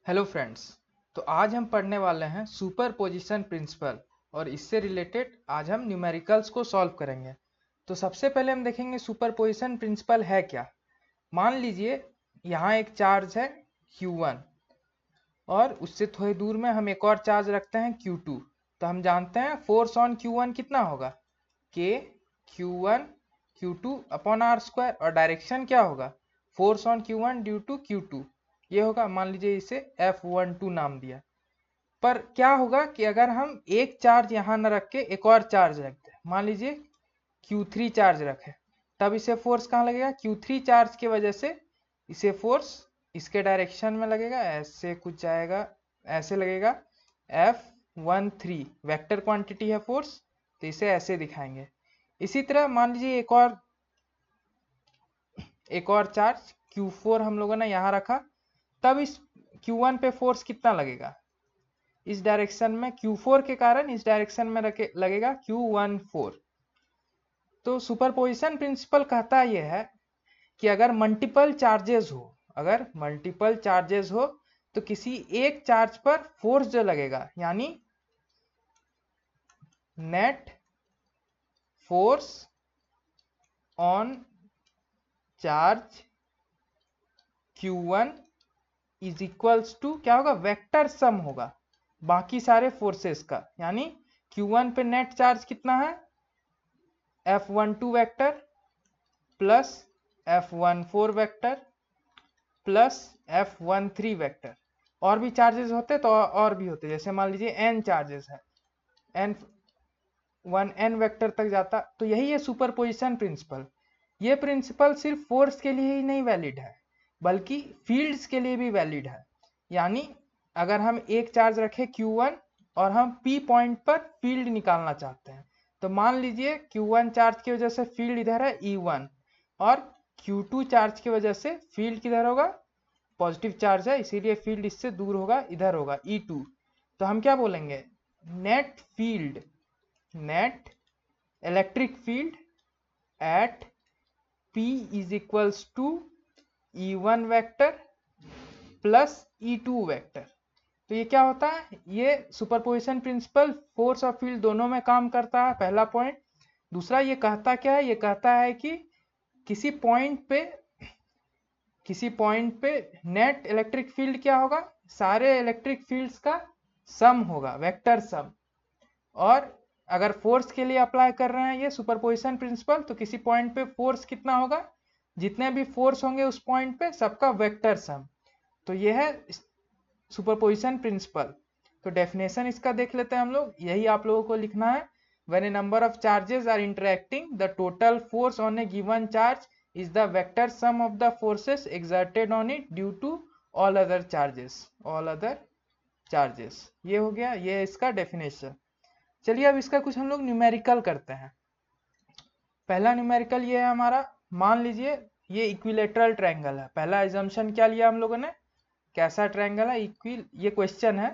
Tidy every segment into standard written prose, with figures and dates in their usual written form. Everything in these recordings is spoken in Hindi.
Hello friends. तो आज हम पढ़ने वाले हैं सुपरपोजिशन प्रिंसिपल और इससे रिलेटेड आज हम न्यूमेरिकल्स को सॉल्व करेंगे। तो सबसे पहले हम देखेंगे सुपरपोजिशन प्रिंसिपल है क्या। मान लीजिए यहाँ एक चार्ज है Q1 और उससे थोड़ी दूर में हम एक और चार्ज रखते हैं Q2। तो हम जानते हैं फोर्स ऑन Q1 कितना होगा, K Q1 Q2 upon R square, और डायरेक्शन क्या होगा, force on Q1 due to Q2 ये होगा। मान लीजिए इसे F12 नाम दिया। पर क्या होगा कि अगर हम एक चार्ज यहाँ न रख के एक और चार्ज रख दें, मान लीजिए Q3 चार्ज रखे, तब इसे फोर्स कहाँ लगेगा, Q3 चार्ज की वजह से इसे फोर्स इसके डायरेक्शन में लगेगा, ऐसे कुछ जाएगा, ऐसे लगेगा। F13 वेक्टर क्वांटिटी है फोर्स, तो इसे ऐसे दिखाएंगे। इसी तरह मान लीजिए एक और चार्ज Q4 हम लोगों ने यहाँ रखा, तब इस Q1 पे फोर्स कितना लगेगा, इस डायरेक्शन में Q4 के कारण इस डायरेक्शन में लगेगा Q14। तो सुपरपोजिशन प्रिंसिपल कहता यह है कि अगर मल्टीपल चार्जेस हो तो किसी एक चार्ज पर फोर्स जो लगेगा, यानी net force on charge Q1 is equals to क्या होगा, वेक्टर सम होगा बाकी सारे फोर्सेस का। यानी Q1 पे नेट चार्ज कितना है, F12 vector plus F14 vector plus F13 vector. और भी चार्जेस होते तो और भी होते, जैसे मान लीजिए n चार्जेस है, n वेक्टर तक जाता। तो यही है सुपरपोजिशन प्रिंसिपल। ये प्रिंसिपल सिर्फ फोर्स के लिए ही नहीं वैलिड है बल्कि फील्ड्स के लिए भी वैलिड है। यानी अगर हम एक चार्ज रखें Q1 और हम P पॉइंट पर फील्ड निकालना चाहते हैं, तो मान लीजिए Q1 चार्ज की वजह से फील्ड इधर है E1 और Q2 चार्ज की वजह से फील्ड किधर होगा, पॉजिटिव चार्ज है इसीलिए फील्ड इससे दूर होगा, इधर होगा E2। तो हम क्या बोलेंगे, net electric field at P is equals to E1 vector plus E2 vector. तो ये क्या होता है, ये सुपरपोजिशन प्रिंसिपल फोर्स और फील्ड दोनों में काम करता है, पहला पॉइंट। दूसरा ये कहता क्या है, ये कहता है कि किसी पॉइंट पे नेट इलेक्ट्रिक फील्ड क्या होगा, सारे इलेक्ट्रिक फील्ड्स का सम होगा, वेक्टर सम। और अगर फोर्स के लिए अप्लाई कर रहे हैं ये सुपरपोजिशन प्रिंसिपल, तो किसी पॉइंट पे फोर्स कितना होगा, जितने भी फोर्स होंगे उस पॉइंट पे सबका वेक्टर सम। तो ये है सुपरपोजिशन प्रिंसिपल। तो डेफिनेशन इसका देख लेते हैं हम लोग, यही आप लोगों को लिखना है। When a number of charges are interacting the total force on a given charge is the vector sum of the forces exerted on it due to all other charges। ये हो गया, ये इसका डेफिनेशन। चलिए अब इसका कुछ हम लोग न्यूमेरिकल करते हैं। पहला न्यूमेरिकल ये है हमारा, मान लीजिए ये इक्विलेटरल ट्रायंगल है। पहला एजम्पशन क्या लिया हम लोगों ने, कैसा ट्रायंगल है, ये क्वेश्चन है,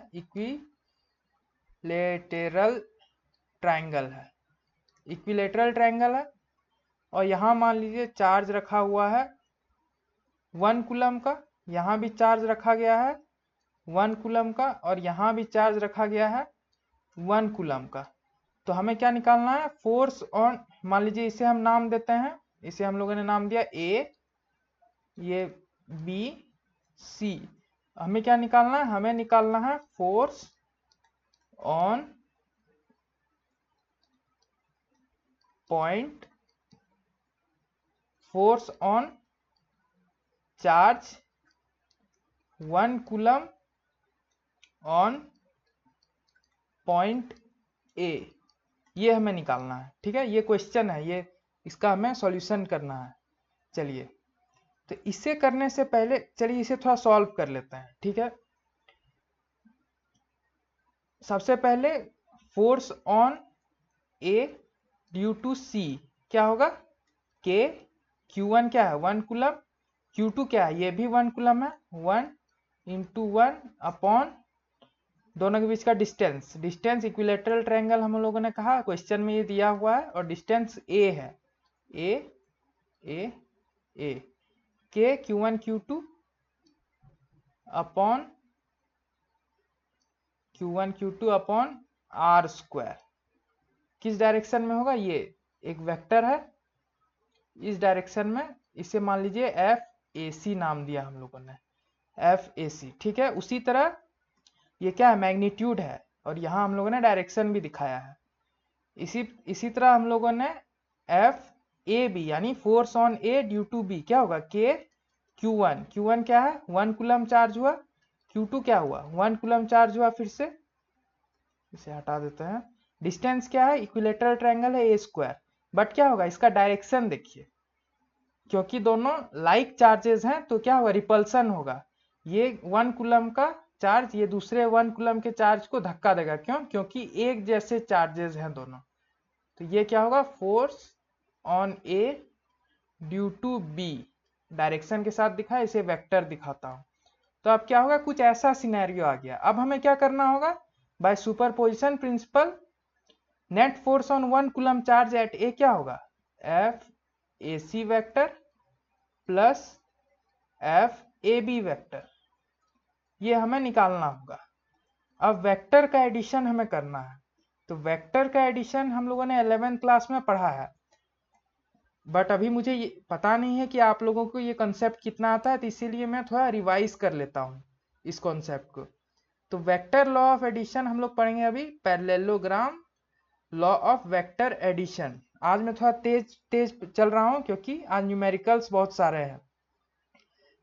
इक्विलेटरल ट्रायंगल है, इक्विलेटरल ट्रायंगल है। और यहाँ मान लीजिए चार्ज रखा हुआ है 1 कूलम का, यहाँ भी चार्ज रखा गया है 1 कूलम का, और यहाँ भी चार्ज रखा गया है 1 कूलम का। तो हमें क्या निकालना है, फोर्स ऑन, मान लीजिए इसे हम नाम देते हैं, इसे हम लोगों ने नाम दिया A, ये B, C। हमें क्या निकालना है, हमें निकालना है force on point, force on charge 1 coulomb on point A, ये हमें निकालना है। ठीक है, ये क्वेश्चन है, ये इसका हमें सॉल्यूशन करना है। चलिए तो इसे करने से पहले चलिए इसे थोड़ा सॉल्व कर लेते हैं। ठीक है, सबसे पहले force on A due to C क्या होगा, K, Q1 क्या है 1 कूलम, Q2 क्या है, ये भी 1 कूलम है, 1 इंटू 1 अपॉन दोनों के बीच का डिस्टेंस। डिस्टेंस इक्विलेटरल ट्रायंगल हम लोगों ने कहा, क्वेश्चन में ये दिया हुआ है, और डिस्टेंस A है, A K Q1 Q2 upon Q1 Q2 upon R square. किस डायरेक्शन में होगा? ये एक वेक्टर है इस डायरेक्शन में, इसे मान लीजिए एफ ए सी नाम दिया हम लोगों ने, एफ ए सी। ठीक है, उसी तरह ये क्या है? मैग्नीट्यूड है, और यहाँ हम लोगों ने डायरेक्शन भी दिखाया है। इसी तरह हम लोगों ने एफ ए बी यानी force on A due to B क्या होगा? के Q1। Q1 क्या है? 1 कूलम चार्ज हुआ। Q2 क्या हुआ? 1 कूलम चार्ज हुआ। फिर से इसे हटा देते हैं। डिस्टेंस क्या है? इक्विलेटरल ट्रायंगल है ए स्क्वायर, बट क्या होगा? इसका डायरेक्शन देखिए, क्योंकि दोनों लाइक चार्जेस हैं तो क्या होगा? रिपल्सन होगा। ये 1 कूलम का चार्ज ये दूसरे 1 कूलम के चार्ज को धक्का देगा। क्यों? क्योंकि एक जैसे चार्जेस हैं दोनों। तो ये क्या होगा? Force on A due to B. Direction के साथ दिखा, इसे वेक्टर दिखाता हूं। तो अब क्या होगा? कुछ ऐसा सिनेरियो आ गया। अब हमें क्या करना होगा? By superposition principle, net force on 1 coulomb charge at A क्या होगा? F A C vector plus F A B vector, ये हमें निकालना होगा। अब वेक्टर का एडिशन हमें करना है। तो वेक्टर का एडिशन हम लोगों ने 11th क्लास में पढ़ा है, बट अभी मुझे ये पता नहीं है कि आप लोगों को ये कॉन्सेप्ट कितना आता है, तो इसीलिए मैं थोड़ा रिवाइज कर लेता हूँ इस कॉन्सेप्ट को। तो वेक्टर लॉ ऑफ एडिशन हम लोग पढ़ेंगे अभी, parallelogram law of vector addition. आज मैं थोड़ा तेज तेज चल रहा हूँ क्योंकि आज न्यूमेरिकल्स बहुत सारे हैं।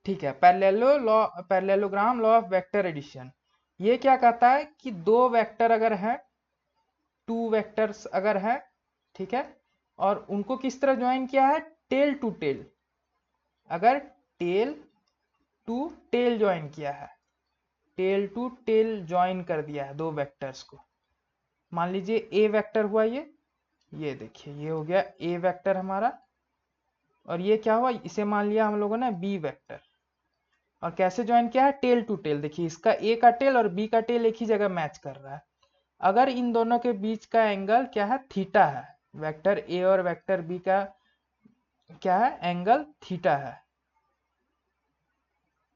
ठीक है, parallelogram law of vector addition ये क्या कहता है कि दो वेक्टर अगर है, टू वेक्टर्स अगर है, ठीक है, और उनको किस तरह ज्वाइन किया है? Tail to tail. अगर टेल टू टेल ज्वाइन किया है, टेल टू टेल ज्वाइन कर दिया है दो वेक्टर्स को, मान लीजिए ए वेक्टर हुआ ये देखिए ये हो गया ए वेक्टर हमारा, और ये क्या हुआ? इसे मान लिया हम लोगों ने बी वेक्टर। और कैसे ज्वाइन किया है? Tail to tail. देखिए इसका ए का टेल और बी का टेल एक ही जगह मैच कर रहा है। अगर इन दोनों के बीच का एंगल क्या है? थीटा है। वेक्टर ए और वेक्टर बी का क्या है? एंगल थीटा है,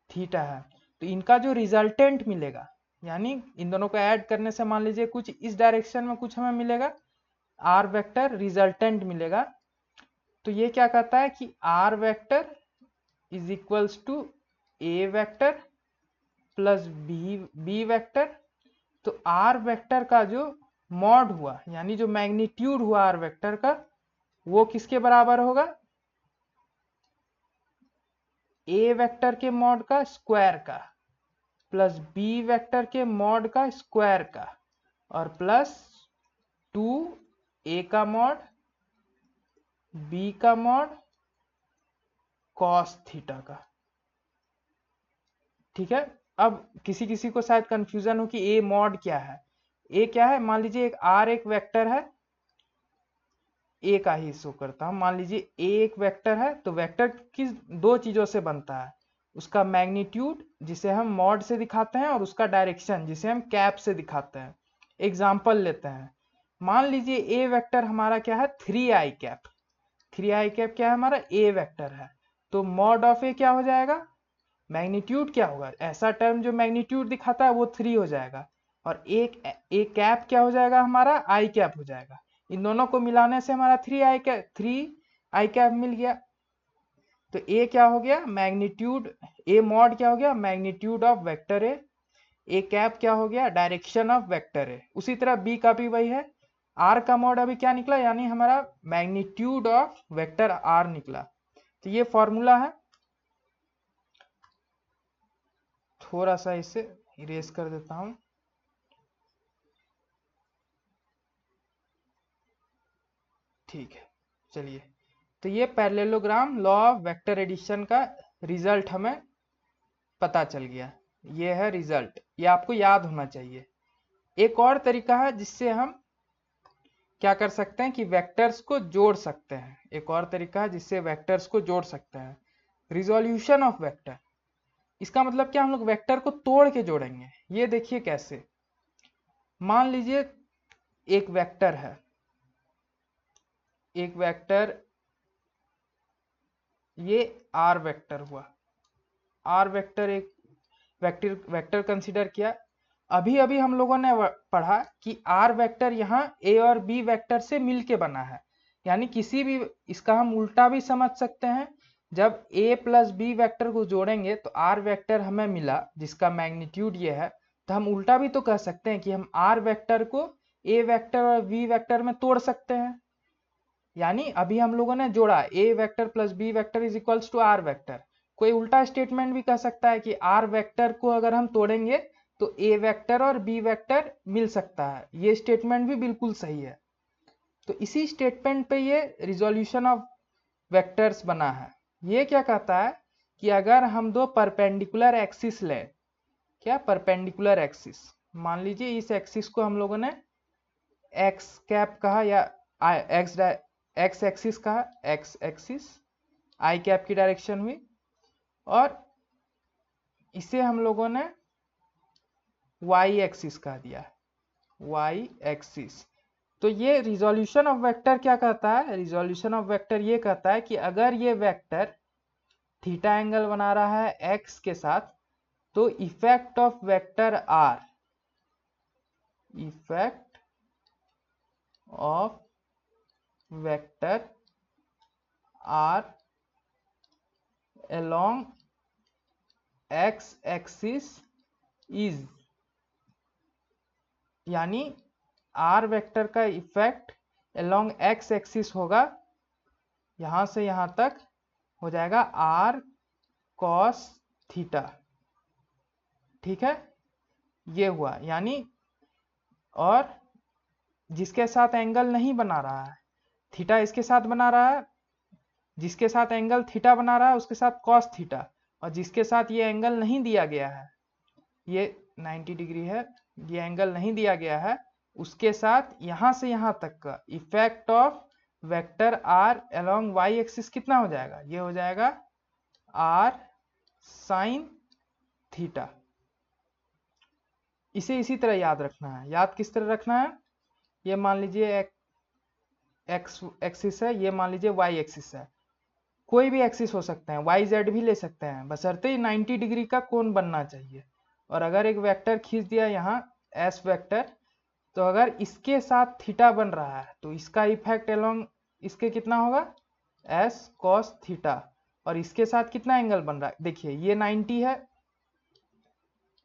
थीटा है। तो इनका जो रिजल्टेंट मिलेगा, यानी इन दोनों को ऐड करने से मान लीजिए कुछ इस डायरेक्शन में कुछ हमें मिलेगा, आर वेक्टर रिजल्टेंट मिलेगा। तो ये क्या कहता है कि R vector is equals to A vector plus B vector. तो आर वेक्टर का जो मॉड हुआ, यानी जो मैग्नीट्यूड हुआ आर वेक्टर का, वो किसके बराबर होगा? ए वेक्टर के मॉड का स्क्वायर का प्लस बी वेक्टर के मॉड का स्क्वायर का और प्लस 2 ए का मॉड बी का मॉड कॉस थीटा का। ठीक है, अब किसी किसी को शायद कंफ्यूजन हो कि ए मॉड क्या है। ए क्या है? मान लीजिए एक आर एक वेक्टर है, ए का ही शो करता हूं। मान लीजिए ए एक वेक्टर है, तो वेक्टर किस दो चीजों से बनता है? उसका मैग्नीट्यूड जिसे हम मॉड से दिखाते हैं, और उसका डायरेक्शन जिसे हम कैप से दिखाते हैं। एग्जाम्पल लेते हैं, मान लीजिए ए वेक्टर हमारा क्या है? 3i cap. 3i कैप क्या है? हमारा ए वेक्टर है। तो मॉड ऑफ ए क्या हो जाएगा? मैग्नीट्यूड क्या होगा? ऐसा टर्म जो मैग्नीट्यूड दिखाता है वो 3 हो जाएगा, और एक कैप क्या हो जाएगा? हमारा आई कैप हो जाएगा। इन दोनों को मिलाने से हमारा 3i कैप मिल गया। तो ए क्या हो गया? मैग्नीट्यूड। ए मॉड क्या हो गया? Magnitude of vector A cap क्या हो गया? Direction of vector A. उसी तरह बी का भी वही है। आर का मॉड अभी क्या निकला? यानी हमारा मैग्नीट्यूड ऑफ वेक्टर आर निकला। तो ये फॉर्मूला है। थोड़ा सा इसे इरेज कर देता हूं। ठीक है, चलिए। तो ये parallelogram law of vector addition का रिजल्ट हमें पता चल गया। ये है रिजल्ट, ये आपको याद होना चाहिए। एक और तरीका है जिससे हम क्या कर सकते हैं कि वेक्टर्स को जोड़ सकते हैं। एक और तरीका है जिससे वेक्टर्स को जोड़ सकते हैं, रिजोल्यूशन ऑफ वेक्टर। इसका मतलब क्या? हम लोग वेक्टर को तोड़ के जोड़ेंगे। ये देखिए कैसे। मान लीजिए एक वेक्टर है, एक वेक्टर ये आर वेक्टर हुआ। आर वेक्टर एक वेक्टर कंसीडर किया। अभी अभी हम लोगों ने पढ़ा कि आर वेक्टर यहाँ ए और बी वेक्टर से मिलके बना है, यानी किसी भी, इसका हम उल्टा भी समझ सकते हैं। जब ए प्लस बी वेक्टर को जोड़ेंगे तो आर वेक्टर हमें मिला जिसका मैग्नीट्यूड ये है, तो हम उल्टा भी तो कह सकते हैं कि हम आर वेक्टर को ए वेक्टर और बी वेक्टर में तोड़ सकते हैं। यानी अभी हम लोगों ने जोड़ा A vector plus B vector is equals to R vector. कोई उल्टा स्टेटमेंट भी कह सकता है कि आर वेक्टर को अगर हम तोड़ेंगे तो ए वेक्टर और बी वेक्टर मिल सकता है। ये स्टेटमेंट भी बिल्कुल सही है। तो इसी स्टेटमेंट पे ये रिजोल्यूशन ऑफ वेक्टर्स बना है। ये क्या कहता है कि अगर हम दो परपेंडिकुलर एक्सिस लें, क्या परपेंडिकुलर एक्सिस, मान लीजिए इस एक्सिस को हम लोगों ने एक्स कैप कहा या एक्स एक्सिस कहा, एक्स एक्सिस आई कैप की डायरेक्शन हुई, और इसे हम लोगों ने वाई एक्सिस कह दिया, वाई एक्सिस। तो ये रिजोल्यूशन ऑफ वेक्टर क्या कहता है, रिजोल्यूशन ऑफ वेक्टर ये कहता है कि अगर ये वेक्टर थीटा एंगल बना रहा है एक्स के साथ, तो effect of vector R, effect of vector R along x axis is, यानी आर वेक्टर का इफेक्ट along x एक्सिस होगा, यहां से यहां तक हो जाएगा आर कॉस थीटा। ठीक है, ये हुआ। यानी और जिसके साथ एंगल नहीं बना रहा है, थीटा इसके साथ बना रहा है, जिसके साथ एंगल थीटा बना रहा है उसके साथ कॉस थीटा, और जिसके साथ ये एंगल नहीं दिया गया है, ये 90 डिग्री है, ये एंगल नहीं दिया गया है, उसके साथ यहां से यहां तक का effect of vector R along Y axis कितना हो जाएगा, ये हो जाएगा आर साइन थीटा। इसे इसी तरह याद रखना है। याद किस तरह रखना है, ये मान लीजिए एक्स एक्सिस है, ये मान लीजिए वाई एक्सिस है, कोई भी एक्सिस हो सकते हैं, वाई जेड भी ले सकते हैं, बशर्ते 90 डिग्री का कोण बनना चाहिए। और अगर एक वेक्टर खींच दिया यहाँ एस वेक्टर, तो अगर इसके साथ थीटा बन रहा है तो इसका इफेक्ट अलोंग इसके कितना होगा, एस कॉस थीटा, और इसके साथ कितना एंगल बन रहा है, देखिए ये 90 है,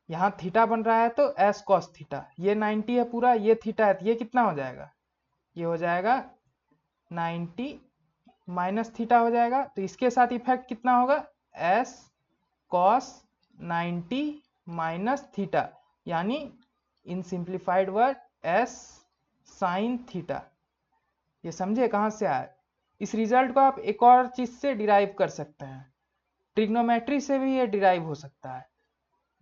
यहाँ थीटा बन रहा है तो एस कॉस थीटा, ये 90 है पूरा, ये थीटा है, तो ये कितना हो जाएगा, ये हो जाएगा 90 माइनस थीटा हो जाएगा। तो इसके साथ इफेक्ट कितना होगा, एस कॉस 90 माइनस थीटा, यानी in simplified words sine theta. ये समझे कहां से आया। इस रिजल्ट को आप एक और चीज से डिराइव कर सकते हैं, ट्रिग्नोमेट्री से भी ये डिराइव हो सकता है,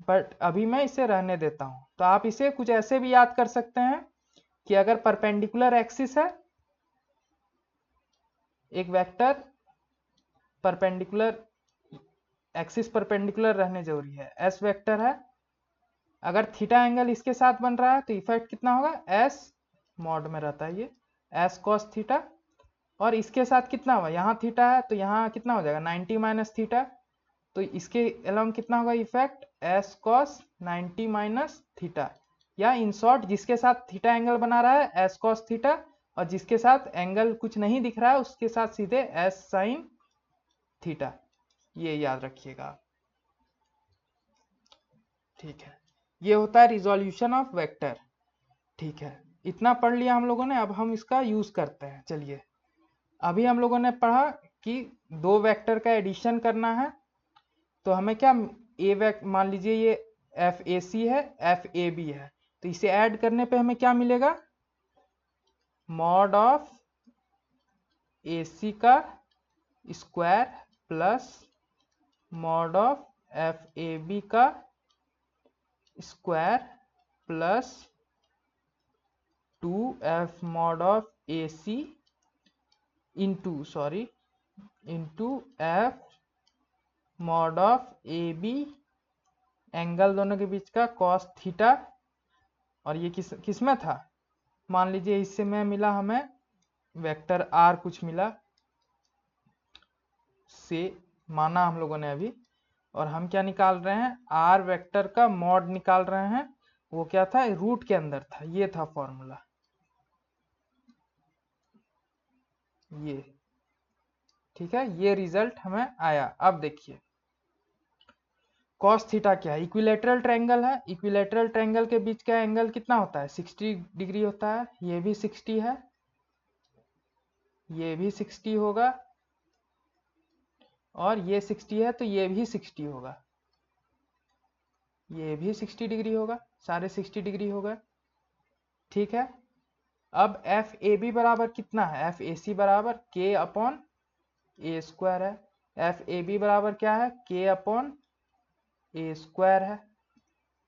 बट अभी मैं इसे रहने देता हूं। तो आप इसे कुछ ऐसे भी याद कर सकते हैं कि अगर परपेंडिकुलर एक्सिस है, एक वेक्टर परपेंडिकुलर एक्सिस परपेंडिकुलर रहने जरूरी है, एस वेक्टर है, अगर थीटा एंगल इसके साथ बन रहा है तो इफेक्ट कितना होगा, एस मॉड में रहता है ये, एस कॉस थीटा, और इसके साथ कितना होगा, यहाँ थीटा है तो यहाँ कितना हो जाएगा 90 माइनस थीटा, तो इसके अलोंग कितना होगा effect, S cos 90 minus theta. या इन शॉर्ट जिसके साथ थीटा एंगल बना रहा है एस कॉस थीटा, और जिसके साथ एंगल कुछ नहीं दिख रहा है उसके साथ सीधे एस साइन थीटा। ये याद रखिएगा। ठीक है, ये होता है रिजोल्यूशन ऑफ वेक्टर। ठीक है, इतना पढ़ लिया हम लोगों ने, अब हम इसका यूज करते हैं। चलिए, अभी हम लोगों ने पढ़ा कि दो वेक्टर का एडिशन करना है, तो हमें क्या, मान लीजिए ये एफ ए सी है, एफ ए बी है, तो इसे ऐड करने पे हमें क्या मिलेगा, मॉड ऑफ ए सी का square plus mod of F A B का square plus 2f mod of A C into F mod of A B, angle दोनों के बीच का कॉस थीटा। और ये किस में था, मान लीजिए इससे में मिला हमें वेक्टर आर, कुछ मिला से माना हम लोगों ने अभी, और हम क्या निकाल रहे हैं, आर वेक्टर का मॉड निकाल रहे हैं, वो क्या था, रूट के अंदर था, ये था फॉर्मूला, ये। ठीक है, ये रिजल्ट हमें आया। अब देखिए कॉस थीटा क्या है, इक्विलेटरल ट्रायंगल है, इक्विलेटरल ट्रायंगल के बीच का एंगल कितना होता है, 60 डिग्री होता है। ये भी 60 है, ये भी 60 होगा, और ये 60 है तो ये भी 60 होगा, ये भी 60 डिग्री होगा, सारे 60 डिग्री होगा। ठीक है, अब एफ ए बी बराबर कितना है, एफ ए सी बराबर के अपॉन ए स्क्वायर है। एफ ए बी बराबर क्या है, के अपॉन ए स्क्वायर है।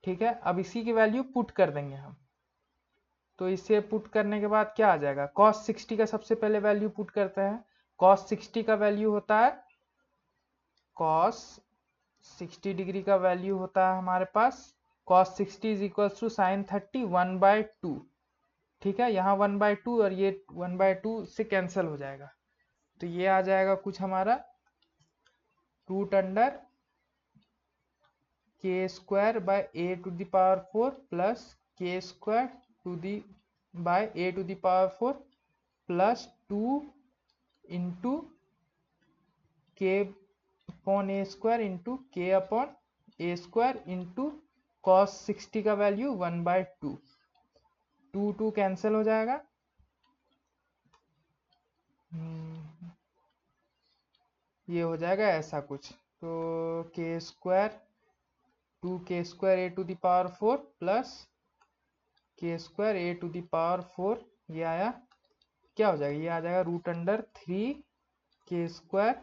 ठीक है, अब इसी की वैल्यू पुट कर देंगे हम। तो इसे पुट करने के बाद क्या आ जाएगा, cos 60 का सबसे पहले वैल्यू पुट करते हैं। cos 60 का वैल्यू होता है, cos 60 डिग्री का वैल्यू होता है हमारे पास, cos 60 is equal to sine 30 1/2। ठीक है, यहाँ 1/2 और ये 1/2 से कैंसिल हो जाएगा, तो ये आ जाएगा कुछ हमारा root under K square by A to the power 4 plus K square to the by A to the power 4 plus 2 into K upon A square into K upon A square into cos 60 का वैल्यू 1/2, 2 कैंसिल हो जाएगा। ये हो जाएगा ऐसा कुछ, तो K square 2k² a to the power 4 plus k² a to the power 4, ये आया, क्या हो जाएगा, ये आ जाएगा root under 3k²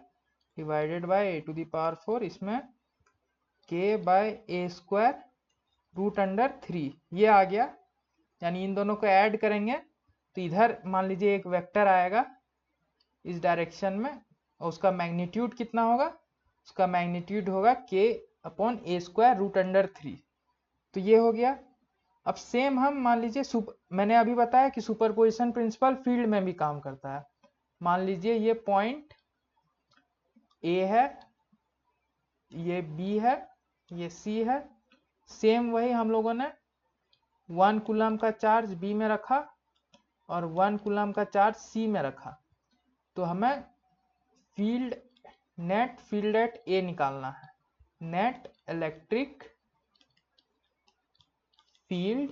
divided by A to the power 4, इसमें k by a square root under 3, ये आ गया। यानी इन दोनों को ऐड करेंगे तो इधर मान लीजिए एक वेक्टर आएगा इस डायरेक्शन में, और उसका मैग्नीट्यूड कितना होगा, उसका मैग्नीट्यूड होगा k upon A square root under 3, तो ये हो गया। अब सेम हम मान लीजिए मैंने अभी बताया कि सुपरपोजिशन प्रिंसिपल फील्ड में भी काम करता है। मान लीजिए ये पॉइंट ए है, ये बी है, ये सी है, सेम वही हम लोगों ने 1 कूलम का चार्ज बी में रखा और 1 कूलम का चार्ज सी में रखा, तो हमें फील्ड नेट फील्ड एट ए निकालना है। Net electric field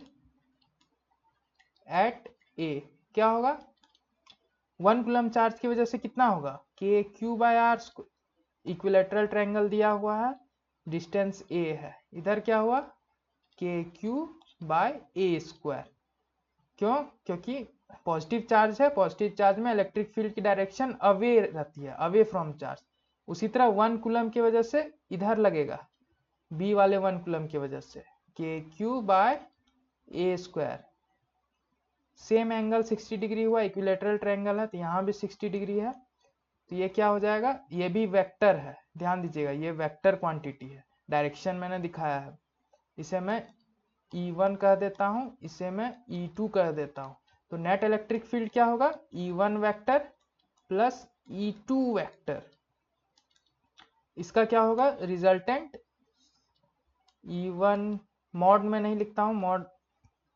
eight A क्या होगा, 1 कूलम चार्ज की वजह से कितना होगा, K Q by R, equilateral triangle दिया हुआ है, डिस्टेंस ए है, इधर क्या हुआ के क्यू बाय ए स्क्वायर। क्यों, क्योंकि पॉजिटिव चार्ज है, पॉजिटिव चार्ज में इलेक्ट्रिक फील्ड की डायरेक्शन अवे रहती है, अवे फ्रॉम चार्ज। उसी तरह 1 कूलम की वजह से इधर लगेगा, बी वाले 1 कूलम की वजह से, के Q bye a square. Same angle 60 degree हुआ, इक्विलेटरल ट्रायंगल है तो यहाँ भी 60 डिग्री है, तो ये क्या हो जाएगा, ये भी वेक्टर है, ध्यान दीजिएगा ये वेक्टर क्वांटिटी है, डायरेक्शन मैंने दिखाया है। इसे मैं E1 कह देता हूँ, इसे मैं E2 कह देता हूँ। तो नेट इलेक्ट्रिक फील्ड क्या होगा, E1 vector plus E2 vector, इसका क्या होगा रिजल्टेंट, E1 मॉड में नहीं लिखता हूँ, मॉड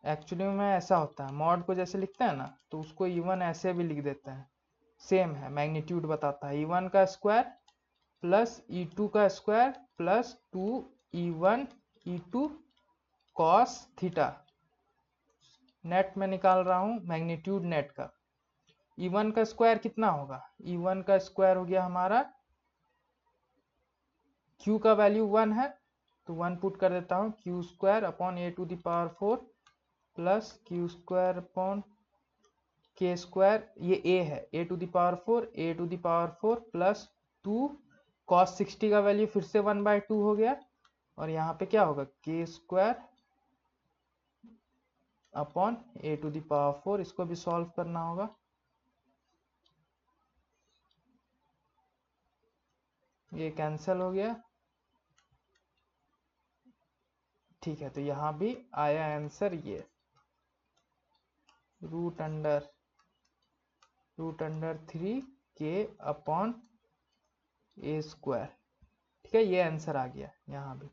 एक्चुअली में ऐसा होता है, मॉड को जैसे लिखते हैं ना तो उसको E1 ऐसे भी लिख देते हैं, सेम है, मैग्नीट्यूड बताता है, E1 का स्क्वायर प्लस E2 का square plus 2 E1 E2 cos theta. Net में निकाल रहा हूं मैग्नीट्यूड नेट का, E1 का स्क्वायर कितना होगा, E1 का स्क्वायर हो गया हमारा, Q का वैल्यू 1 है तो 1 पुट कर देता हूँ, Q square upon A to the power 4 plus Q square upon K square, ये a है, A to the power 4, A to the power 4 plus 2 cos 60 का वैल्यू फिर से 1/2 हो गया, और यहाँ पे क्या होगा K square upon A to the power 4, इसको भी सॉल्व करना होगा। ये कैंसिल हो गया, ठीक है, तो यहाँ भी आया आंसर ये root under 3k upon A square. ठीक है, ये आंसर आ गया। यहाँ भी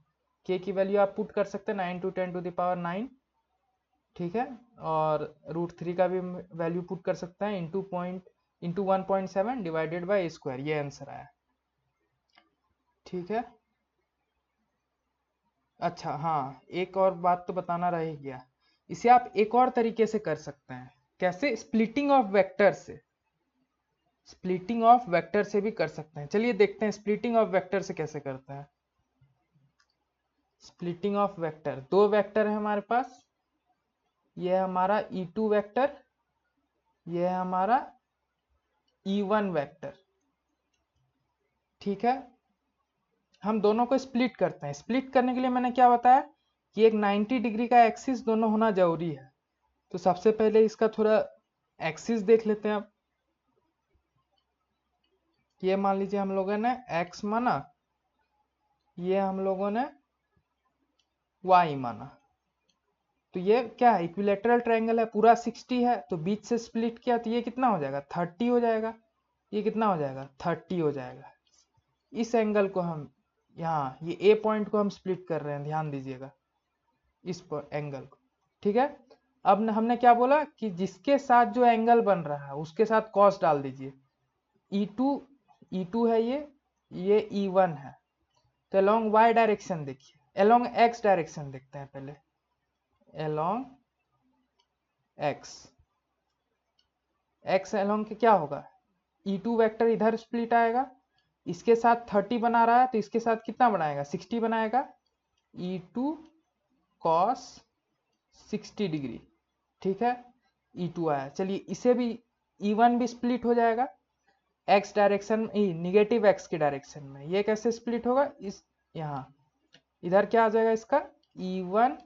k की वैल्यू आप पुट कर सकते हैं 9 × 10⁻⁹, ठीक है, और √3 का भी वैल्यू पुट कर सकते हैं इंटू 1.7 डिवाइडेड बाई स्क्वायर, ये आंसर आया। ठीक है, अच्छा हाँ, एक और बात तो बताना रह ही गया, इसे आप एक और तरीके से कर सकते हैं। कैसे? स्प्लिटिंग ऑफ वेक्टर से, स्प्लिटिंग ऑफ वेक्टर से भी कर सकते हैं। चलिए देखते हैं स्प्लिटिंग ऑफ वेक्टर से कैसे करते हैं। स्प्लिटिंग ऑफ वेक्टर, दो वेक्टर है हमारे पास, ये है हमारा E2 वेक्टर, ये है हमारा E1 वेक्टर। ठीक है, हम दोनों को स्प्लिट करते हैं। स्प्लिट करने के लिए मैंने क्या बताया कि एक 90 डिग्री का एक्सिस दोनों होना जरूरी है। तो सबसे पहले इसका थोड़ा एक्सिस देख लेते हैं। अब ये मान लीजिए हम लोगों ने x माना, ये हम लोगों ने y माना, तो ये क्या है? इक्विलेटरल ट्रायंगल है, पूरा 60 है, तो बीच से स्प्लिट किया तो ये कितना हो जाएगा? 30 हो जाएगा। ये कितना हो जाएगा? 30 हो जाएगा। इस एंगल को हम यहाँ, ये ए पॉइंट को हम स्प्लिट कर रहे हैं, ध्यान दीजिएगा इस पर एंगल को। ठीक है, अब हमने क्या बोला कि जिसके साथ जो एंगल बन रहा है उसके साथ कॉस डाल दीजिए। E2 है, ये E1 है, तो अलोंग y डायरेक्शन देखिए, अलोंग x डायरेक्शन देखते हैं पहले, अलोंग x अलोंग के क्या होगा? E2 वेक्टर इधर स्प्लिट आएगा, इसके साथ 30 बना रहा है तो इसके साथ कितना बनाएगा? 60 बनाएगा, E2 cos 60 डिग्री। ठीक है, E2 आया। चलिए इसे भी, E1 भी स्प्लिट हो जाएगा x डायरेक्शन, निगेटिव x की डायरेक्शन में। ये कैसे स्प्लिट होगा? इस यहाँ इधर क्या आ जाएगा इसका? E1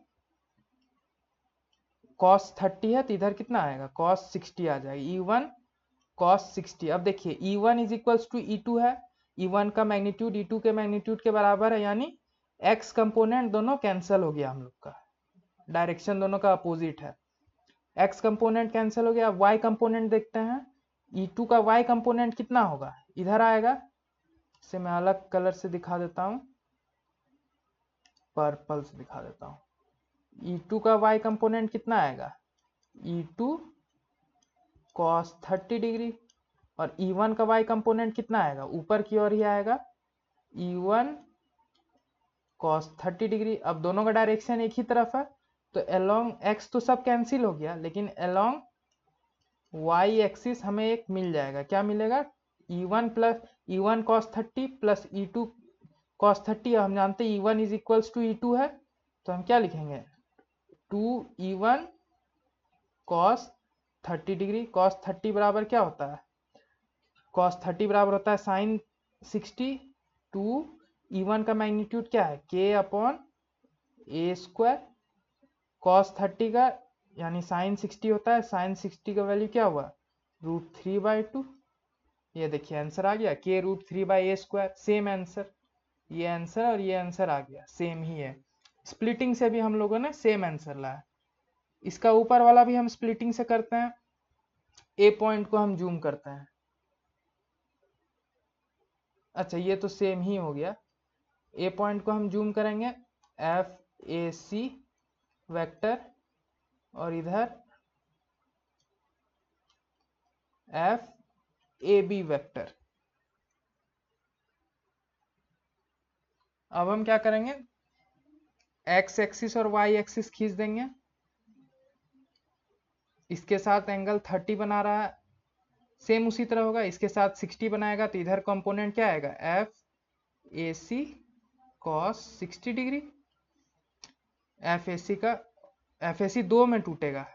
cos 30 है तो इधर कितना आएगा? cos 60 आ जाएगा, E1 cos 60। अब देखिए E1 is equals to E2 है, E1 का मैग्नीट्यूड E2 के मैग्नीट्यूड के बराबर है, यानी x कंपोनेंट दोनों कैंसिल हो गया हम लोग का, डायरेक्शन दोनों का अपोजिट है, x कंपोनेंट कैंसिल हो गया। अब y कंपोनेंट देखते हैं, E2 का y कंपोनेंट कितना होगा? इधर आएगा, इसे मैं अलग कलर से दिखा देता हूं, पर्पल से दिखा देता हूं। E2 का y कंपोनेंट कितना आएगा? E2 cos 30 डिग्री, और E1 का y कंपोनेंट कितना आएगा? ऊपर की ओर ही आएगा, E1 cos 30 डिग्री। अब दोनों का डायरेक्शन एक ही तरफ है, तो अलोंग x तो सब कैंसिल हो गया, लेकिन अलोंग y एक्सिस हमें एक मिल जाएगा। क्या मिलेगा? E1 cos 30 plus E2 cos 30। हम जानते हैं E1 is equals to E2 है, तो हम क्या लिखेंगे? 2E1 cos 30 degree. cos 30 बराबर क्या होता है? cos 30 बराबर होता है साइन 60। 2E1 का मैग्नीट्यूड क्या है? k upon A square. cos 30 का यानी साइन 60 होता है, साइन 60 का वैल्यू क्या हुआ? √3/2। ये देखिए आंसर आ गया, k √3/a²। सेम आंसर, ये आंसर और ये आंसर आ गया, सेम ही है। स्प्लिटिंग से भी हम लोगों ने सेम आंसर लाया। इसका ऊपर वाला भी हम स्प्लिटिंग से करते हैं। ए पॉइंट को हम जूम करते हैं, अच्छा ये तो सेम ही हो गया। ए पॉइंट को हम जूम करेंगे, FAC वेक्टर, और इधर FAB वेक्टर। अब हम क्या करेंगे? x एक्सिस और y एक्सिस खींच देंगे, इसके साथ एंगल 30 बना रहा है, सेम उसी तरह होगा, इसके साथ 60 बनाएगा, तो इधर कंपोनेंट क्या आएगा? FAC cos 60 degree. FAC दो में टूटेगा,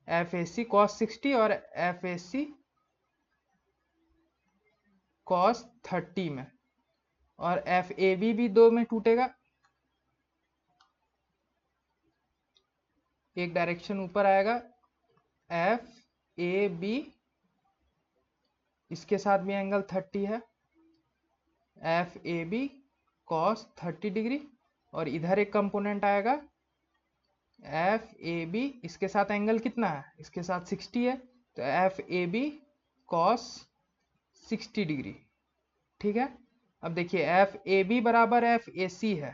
FAC cos 60 और FAC cos 30 में, और FAB भी दो में टूटेगा, एक डायरेक्शन ऊपर आएगा, FAB, इसके साथ भी एंगल 30 है, FAB cos 30 डिग्री, और इधर एक कंपोनेंट आएगा FAB, इसके साथ एंगल कितना है? इसके साथ 60 है, तो FAB cos 60 डिग्री। ठीक है, अब देखिए FAB बराबर FAC है,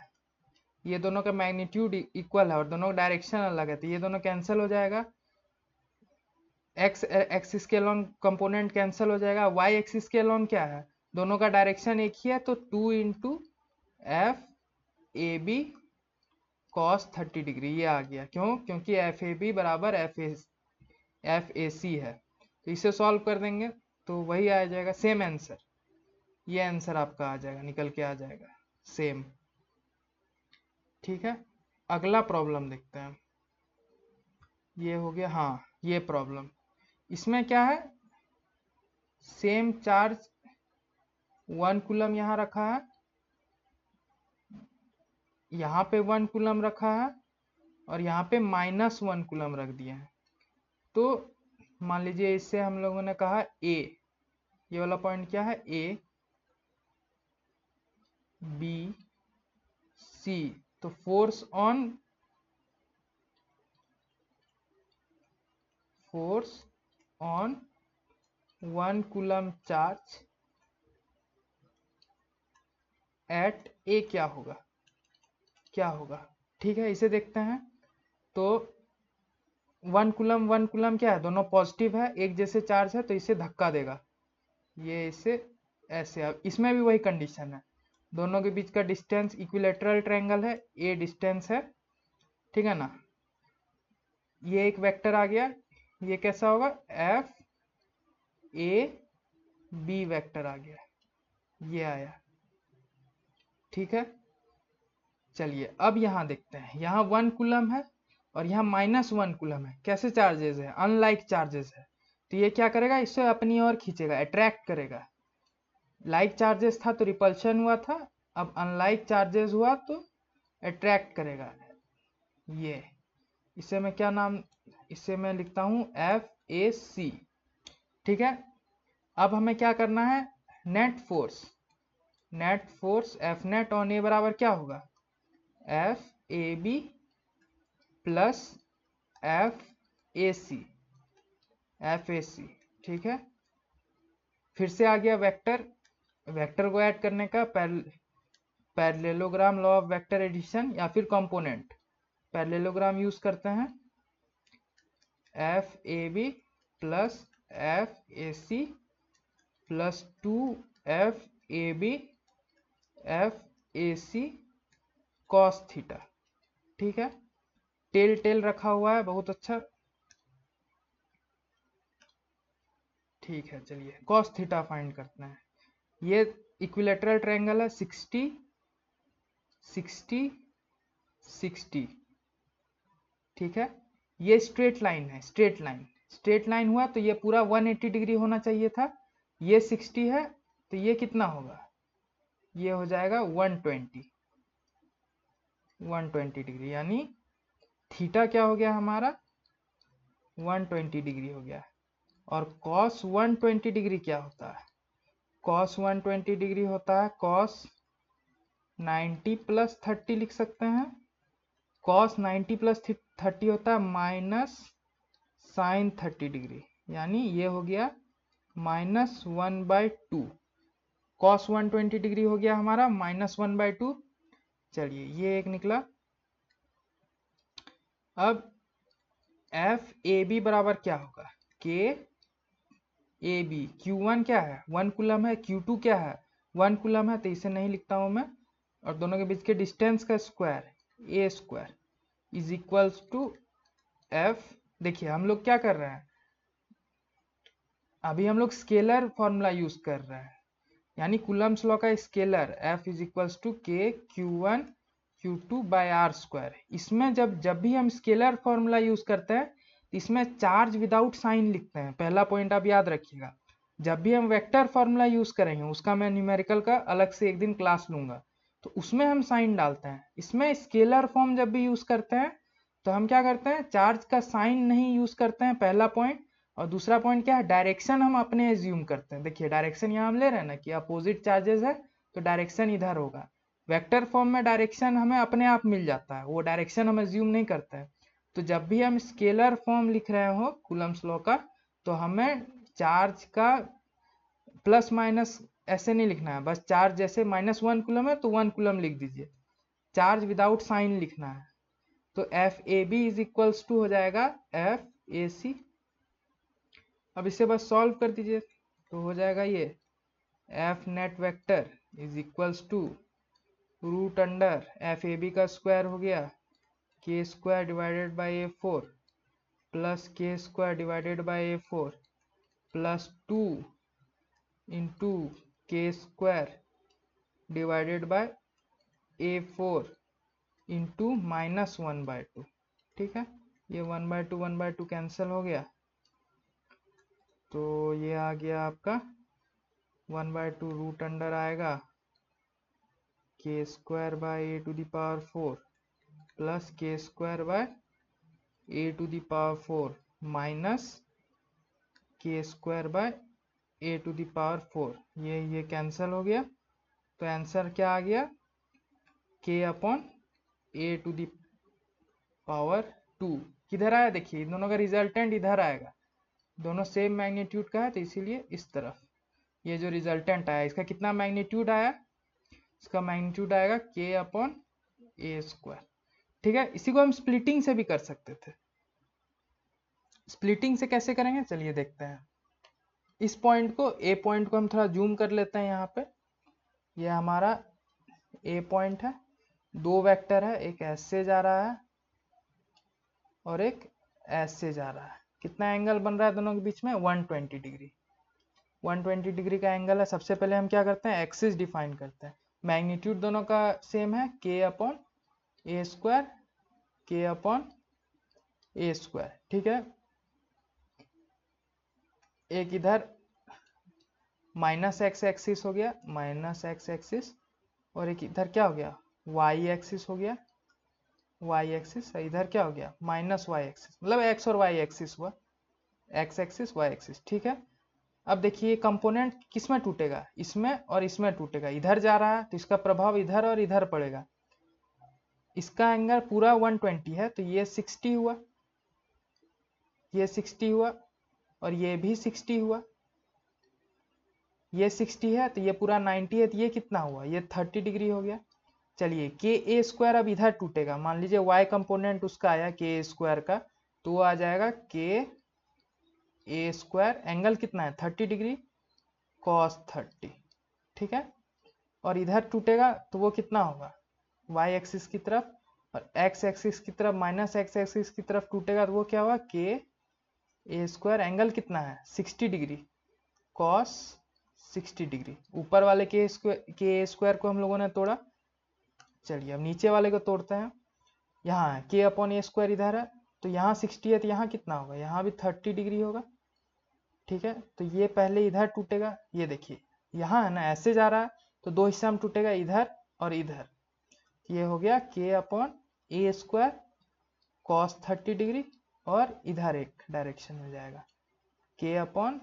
ये दोनों का मैग्नीट्यूड इक्वल है और दोनों का डायरेक्शन अलग है, तो ये दोनों कैंसिल हो जाएगा। X scale on component cancel हो जाएगा। वाई एक्स स्केल ऑन क्या है, दोनों का डायरेक्शन एक ही है, तो 2 into F A B cos 30 degree ये आ गया। क्यों? क्योंकि एफ ए बी बराबर एफ ए सी है। तो इसे सॉल्व कर देंगे तो वही आ जाएगा, सेम आंसर। ये आंसर आपका आ जाएगा, निकल के आ जाएगा सेम। ठीक है, अगला प्रॉब्लम देखते हैं। ये हो गया, हाँ ये प्रॉब्लम, इसमें क्या है, सेम चार्ज 1 कूलम यहाँ रखा है, यहाँ पे 1 कूलम रखा है और यहाँ पे -1 कूलम रख दिया है। तो मान लीजिए इससे हम लोगों ने कहा ए, ये वाला पॉइंट क्या है, ए बी सी, तो force on 1 coulomb charge at A क्या होगा, ठीक है इसे देखते हैं। तो 1 कूलम क्या है, दोनों पॉजिटिव है, एक जैसे चार्ज है, तो इसे धक्का देगा, ये इसे ऐसे। अब इसमें भी वही कंडीशन है, दोनों के बीच का डिस्टेंस इक्विलेटरल ट्रायंगल है, ए डिस्टेंस है, ठीक है ना। ये एक वेक्टर आ गया, ये कैसा होगा, एफ ए बी वेक्टर आ गया, ये आया। ठीक है, चलिए अब यहाँ देखते हैं, यहाँ 1 कूलम है और यहाँ -1 कूलम है, कैसे चार्जेस है, अनलाइक चार्जेस है। तो ये क्या करेगा, इससे अपनी ओर खींचेगा, अट्रैक्ट करेगा। लाइक चार्जेस था तो रिपल्शन हुआ था, अब अनलाइक चार्जेस हुआ तो अट्रैक्ट करेगा। ये इसे मैं क्या नाम, इसे मैं लिखता हूँ एफ ए सी। ठीक है, अब हमें क्या करना है, net force F net on A बराबर क्या होगा, F A B plus F A C, ठीक है। फिर से आ गया वेक्टर को ऐड करने का, parallelogram law of vector addition या फिर कंपोनेंट, पैरेललोग्राम यूज करते हैं। F A B plus F A C plus 2 F A B F A C cos theta. ठीक है, टेल रखा हुआ है, बहुत अच्छा। ठीक है, चलिए कॉस थीटा फाइंड करते हैं। ये इक्विलेटरल ट्रायंगल है, 60 60 60। ठीक है, ये स्ट्रेट लाइन है, स्ट्रेट लाइन हुआ तो ये पूरा 180 डिग्री होना चाहिए था। ये 60 है तो ये कितना होगा, ये हो जाएगा 120 डिग्री, यानी थीटा क्या हो गया हमारा, 120 डिग्री हो गया। और cos 120 डिग्री क्या होता है, cos 120 डिग्री होता है cos 90 प्लस 30 लिख सकते हैं। cos 90 प्लस 30 होता है माइनस साइन 30 डिग्री, यानी ये हो गया -1/2। cos 120 डिग्री हो गया हमारा -1/2। चलिए ये एक निकला। अब एफ ए बी बराबर क्या होगा, के ए बी, Q1 क्या है 1 कूलम है, Q2 क्या है 1 कूलम है, तो इसे नहीं लिखता हूं मैं। और दोनों के बीच के डिस्टेंस का square, A square is equals to F. देखिए हम लोग क्या कर रहे हैं, अभी हम लोग स्केलर फॉर्मूला यूज कर रहे हैं, यानी कूलम्स लॉ का scalar F is equals to K Q1 Q2 bye R square. इसमें जब भी हम स्केलर फॉर्मूला यूज करते हैं, इसमें चार्ज विदाउट साइन लिखते हैं, पहला पॉइंट आप याद रखिएगा। जब भी हम वेक्टर फॉर्मूला यूज करेंगे, उसका मैं न्यूमेरिकल का अलग से एक दिन क्लास लूंगा, तो उसमें हम साइन डालते हैं। इसमें स्केलर फॉर्म जब भी यूज करते हैं तो हम क्या करते हैं, चार्ज का साइन नहीं यूज करते हैं, पहला पॉइंट। और दूसरा पॉइंट क्या है, डायरेक्शन हम अपने एज्यूम करते हैं। देखिए डायरेक्शन यहाँ हम ले रहे हैं ना कि अपोजिट चार्जेस है तो डायरेक्शन इधर होगा। वेक्टर फॉर्म में डायरेक्शन हमें अपने आप मिल जाता है, वो डायरेक्शन हम एज्यूम नहीं करते हैं। तो जब भी हम स्केलर फॉर्म लिख रहे हो कूलम्स लॉ का, तो हमें चार्ज का प्लस माइनस ऐसे नहीं लिखना है, बस चार्ज जैसे -1 कूलम है तो 1 कूलम लिख दीजिए, चार्ज विदाउट साइन लिखना है, तो F A B is equals to हो जाएगा एफ ए सी। अब इसे बस सॉल्व कर दीजिए तो हो जाएगा ये F net vector is equals to root under F A B का स्क्वायर हो गया K square divided by A four plus K square divided by A four plus 2 into K square divided by A four into minus 1/2। ठीक है, ये 1/2 कैंसिल हो गया, तो ये आ गया आपका 1/2 रूट अंडर आएगा K square by A to the power 4 plus K square by A to the power 4 minus K square by A to the power 4। ये कैंसिल हो गया, तो आंसर क्या आ गया K upon A to the power 2। किधर आया देखिए, दोनों का रिजल्टेंट इधर आएगा, दोनों सेम मैग्नीट्यूड का है तो इसीलिए इस तरफ ये जो रिजल्टेंट आया इसका कितना मैग्नीट्यूड आया, इसका मैग्नीट्यूड आएगा के अपॉन ए स्क्वायर। ठीक है, इसी को हम स्प्लिटिंग से भी कर सकते थे। स्प्लिटिंग से कैसे करेंगे चलिए देखते हैं। इस पॉइंट को ए पॉइंट को हम थोड़ा जूम कर लेते हैं। यहाँ पे ये हमारा ए पॉइंट है, दो वेक्टर है, एक ऐसे से जा रहा है और एक ऐसे से जा रहा है। कितना एंगल बन रहा है दोनों के बीच में 120 डिग्री। 120 डिग्री का एंगल है। सबसे पहले हम क्या करते हैं, एक्सिस डिफाइन करते हैं। मैग्नीट्यूड दोनों का सेम है, के अपॉन ए स्क्वायर, के अपॉन ए स्क्वायर। ठीक है, एक इधर माइनस एक्स एक्सिस हो गया, माइनस एक्स एक्सिस, और एक इधर क्या हो गया वाई एक्सिस हो गया, वाई एक्सिस। इधर क्या हो गया माइनस वाई एक्सिस, मतलब एक्स और वाई एक्सिस हुआ, एक्स एक्सिस वाई एक्सिस। ठीक है, अब देखिए कंपोनेंट किस में टूटेगा, इसमें और इसमें टूटेगा। इधर जा रहा है तो इसका प्रभाव इधर और इधर पड़ेगा। इसका एंगल पूरा 120 है तो ये 60 हुआ, ये 60 हुआ और ये भी 60 हुआ। ये 60 है तो ये पूरा 90 है, तो ये कितना हुआ, ये 30 डिग्री हो गया। चलिए के ए स्क्वायर अब इधर टूटेगा, मान लीजिए वाई कंपोनेंट उसका आया के ए स्क्वायर का, तो वो आ जाएगा के ए स्क्वायर, एंगल कितना है 30 डिग्री कॉस 30। ठीक है, और इधर टूटेगा तो वो कितना होगा वाई एक्सिस की तरफ, और एक्स एक्सिस की तरफ माइनस एक्स एक्सिस की तरफ टूटेगा तो वो क्या हुआ के ए स्क्वायर, एंगल कितना है 60 डिग्री कॉस 60 डिग्री। ऊपर वाले के ए स्क्वायर को हम लोगों ने तोड़ा। चलिए अब नीचे वाले को तोड़ते हैं। यहाँ है के अपॉन ए स्क्वायर, इधर है तो यहाँ 60 है तो यहाँ कितना होगा, यहाँ भी 30 डिग्री होगा। ठीक है, तो ये पहले इधर टूटेगा, ये देखिए यहाँ है ना ऐसे जा रहा है तो दो हिस्सा में टूटेगा, इधर और इधर। ये हो गया K upon A square cos 30 degree, और इधर एक डायरेक्शन में जाएगा के अपॉन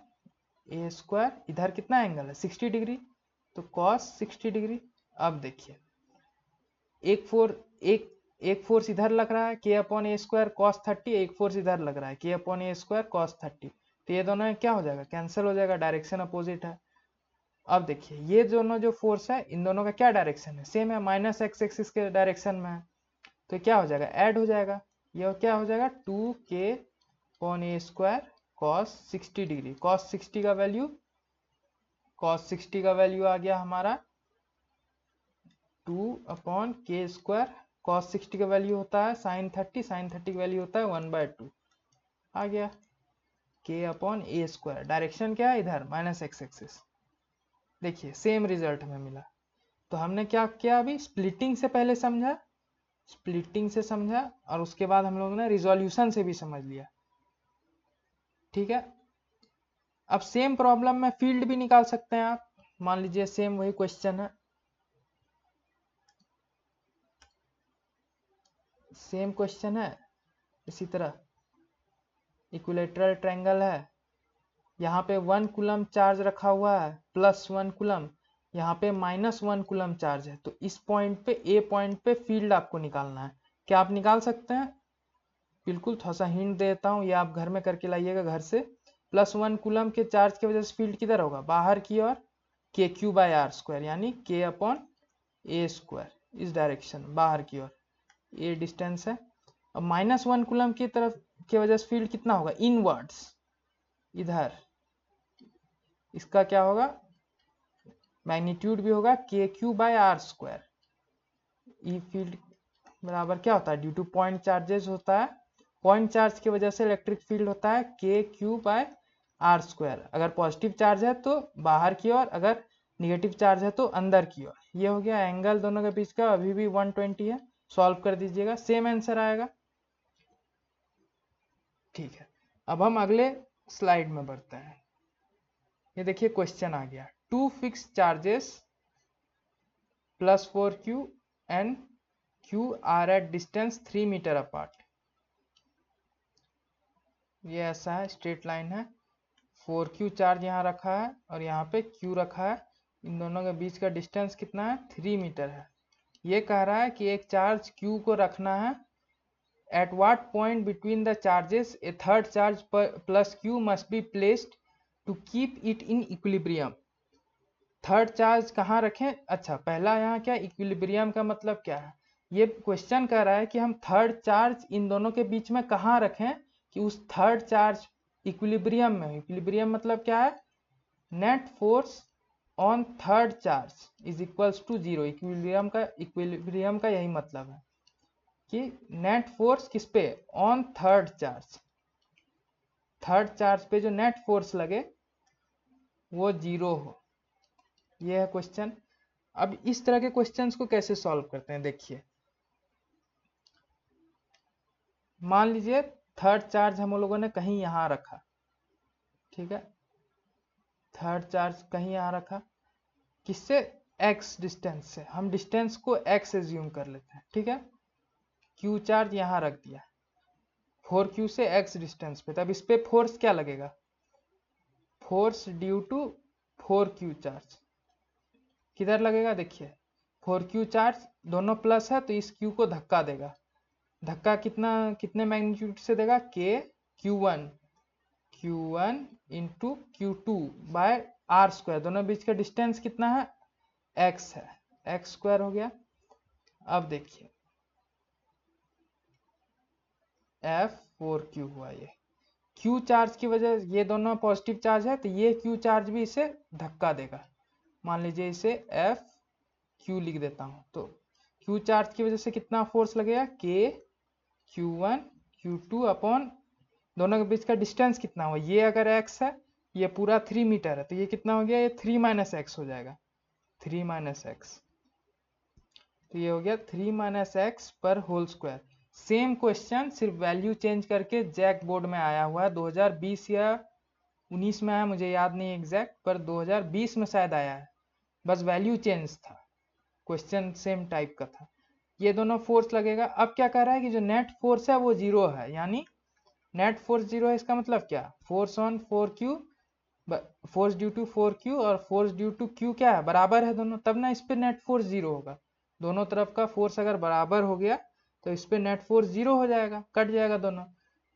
ए स्क्वायर, इधर कितना एंगल है 60 डिग्री तो कॉस 60 डिग्री। अब देखिए एक फोर्स इधर लग रहा है के अपॉन ए स्क्वायर कॉस 30, एक फोर्स इधर लग रहा है के अपॉन ए स्क्वायर कॉस 30, तो ये दोनों क्या हो जाएगा कैंसिल हो जाएगा, डायरेक्शन अपोजिट है। अब देखिए ये दोनों जो फोर्स है इन दोनों का क्या डायरेक्शन है, सेम है, माइनस एक्स एक्सिस के डायरेक्शन में है, तो क्या हो जाएगा ऐड हो जाएगा। ये क्या हो जाएगा 2k upon A square cos 60 degree. Cos 60 का वैल्यू आ गया हमारा 2 अपॉन के स्क्वायर, कॉस 60 का वैल्यू होता है साइन 30, साइन 30 का वैल्यू होता है 1/2, आ गया K upon A square. Direction क्या है इधर माइनस एक्स एक्सिस। देखिए सेम रिजल्ट हमें मिला। तो हमने क्या किया, अभी स्प्लिटिंग से पहले समझा, स्प्लिटिंग से समझा और उसके बाद हम लोगों ने रिजोल्यूशन से भी समझ लिया। ठीक है, अब सेम प्रॉब्लम में फील्ड भी निकाल सकते हैं आप। मान लीजिए सेम वही क्वेश्चन है, सेम क्वेश्चन है, इसी तरह इक्विलेटरल ट्रायंगल है, यहाँ पे 1 कूलम चार्ज रखा हुआ है प्लस 1 कूलम, यहाँ पे माइनस 1 कूलम चार्ज है। तो इस पॉइंट पे ए पॉइंट पे फील्ड आपको निकालना है। क्या आप निकाल सकते हैं, बिल्कुल, थोड़ा सा हिंट देता हूँ, ये आप घर में करके लाइएगा घर से। प्लस 1 कूलम के चार्ज की वजह से फील्ड किधर होगा बाहर की ओर, के क्यू बाय आर स्क्वायर, यानी के अपॉन ए स्क्वायर इस डायरेक्शन बाहर की ओर, ये डिस्टेंस है। अब -1 कूलम की तरफ की वजह से फील्ड कितना होगा, इनवर्ड्स इधर, इसका क्या होगा, मैग्नीट्यूड भी होगा KQ/r²। ई फील्ड बराबर क्या होता है, ड्यू टू पॉइंट चार्जेस होता है, पॉइंट चार्ज की वजह से इलेक्ट्रिक फील्ड होता है KQ/r²। अगर पॉजिटिव चार्ज है तो बाहर की ओर, अगर निगेटिव चार्ज है तो अंदर की ओर। ये हो गया एंगल दोनों के बीच का, अभी भी 120 है, सॉल्व कर दीजिएगा, सेम आंसर आएगा। ठीक है, अब हम अगले स्लाइड में बढ़ते हैं। ये देखिए क्वेश्चन आ गया, 2 fix charges +4Q and Q are at distance 3 metre apart. ये ऐसा है, स्ट्रेट लाइन है, 4Q चार्ज यहाँ रखा है और यहाँ पे Q रखा है, इन दोनों के बीच का डिस्टेंस कितना है, 3 मीटर है। ये कह रहा है कि एक चार्ज Q को रखना है, at what point between the charges a third charge plus Q must be placed to keep it in equilibrium। Third charge कहाँ रखें, अच्छा पहला यहाँ क्या, इक्विलिब्रियम का मतलब क्या है, ये क्वेश्चन कह रहा है कि हम थर्ड चार्ज इन दोनों के बीच में कहाँ रखें कि उस थर्ड चार्ज इक्विलिब्रियम में, इक्विलिब्रियम मतलब क्या है, net force on third charge is equals to 0। Equilibrium का यही मतलब है कि नेट फोर्स किस पे, on third charge, third charge पे जो नेट फोर्स लगे वो 0 हो। ये है क्वेश्चन। अब इस तरह के क्वेश्चंस को कैसे सॉल्व करते हैं, देखिए मान लीजिए थर्ड चार्ज हम लोगों ने कहीं यहां रखा, ठीक है, थर्ड चार्ज कहीं यहां रखा, किससे, x डिस्टेंस से, हम डिस्टेंस को x एज्यूम कर लेते हैं, ठीक है, q चार्ज यहां रख दिया 4Q से x डिस्टेंस पे, तब इस पे फोर्स क्या लगेगा, force due to 4Q charge किधर लगेगा, देखिए 4Q चार्ज दोनों प्लस है तो इस Q को धक्का देगा, धक्का कितने मैग्नीट्यूड से देगा, Q1 इंटू Q2/r², दोनों बीच का डिस्टेंस कितना है, x है, x² हो गया। अब देखिए F4Q हुआ, ये Q चार्ज की वजह, ये दोनों पॉजिटिव चार्ज है तो ये Q चार्ज भी इसे धक्का देगा, मान लीजिए इसे FQ लिख देता हूं, तो Q चार्ज की वजह से कितना फोर्स लगेगा, KQ1 Q2 अपॉन दोनों के बीच का डिस्टेंस कितना हुआ, ये अगर x है, ये पूरा 3 मीटर है, तो ये कितना हो गया, ये 3 - x हो जाएगा, 3 - x, तो ये हो गया 3 - x पर होल स्क्वायर। सेम क्वेश्चन सिर्फ वैल्यू चेंज करके जैक बोर्ड में आया हुआ है, 2020 या 19 में आया, मुझे याद नहीं एग्जैक्ट, पर 2020 में शायद आया है, बस वैल्यू चेंज था, क्वेश्चन सेम टाइप का था। ये दोनों फोर्स लगेगा। अब क्या कह रहा है कि जो नेट फोर्स है वो 0 है, यानी नेट फोर्स 0 है, इसका मतलब क्या, force on 4Q, force due to 4Q और फोर्स ड्यू टू Q क्या है, बराबर है दोनों, तब ना इस पे नेट फोर्स 0 होगा। दोनों तरफ का फोर्स अगर बराबर हो गया तो इस पे नेट फोर्स 0 हो जाएगा, कट जाएगा दोनों,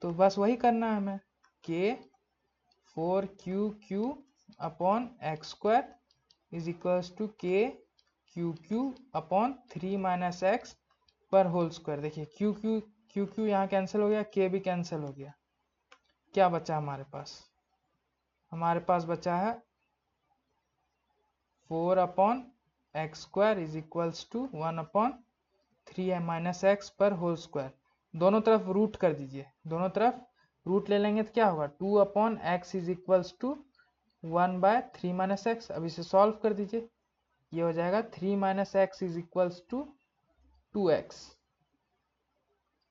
तो बस वही करना है हमें, K4QQ upon x² is equals to KQQ upon 3 - x पर होल स्क्वायर। देखिए QQ यहाँ कैंसिल हो गया, K भी कैंसिल हो गया, क्या बचा हमारे पास, हमारे पास बचा है 4 upon x² is equals to 1 upon 3 - x पर होल स्क्वायर। दोनों तरफ रूट कर दीजिए, दोनों तरफ रूट ले लेंगे तो क्या होगा, 2 upon x is equals to 1/3 - x। अब इसे सॉल्व कर दीजिए, ये हो जाएगा 3 - x is equals to 2x,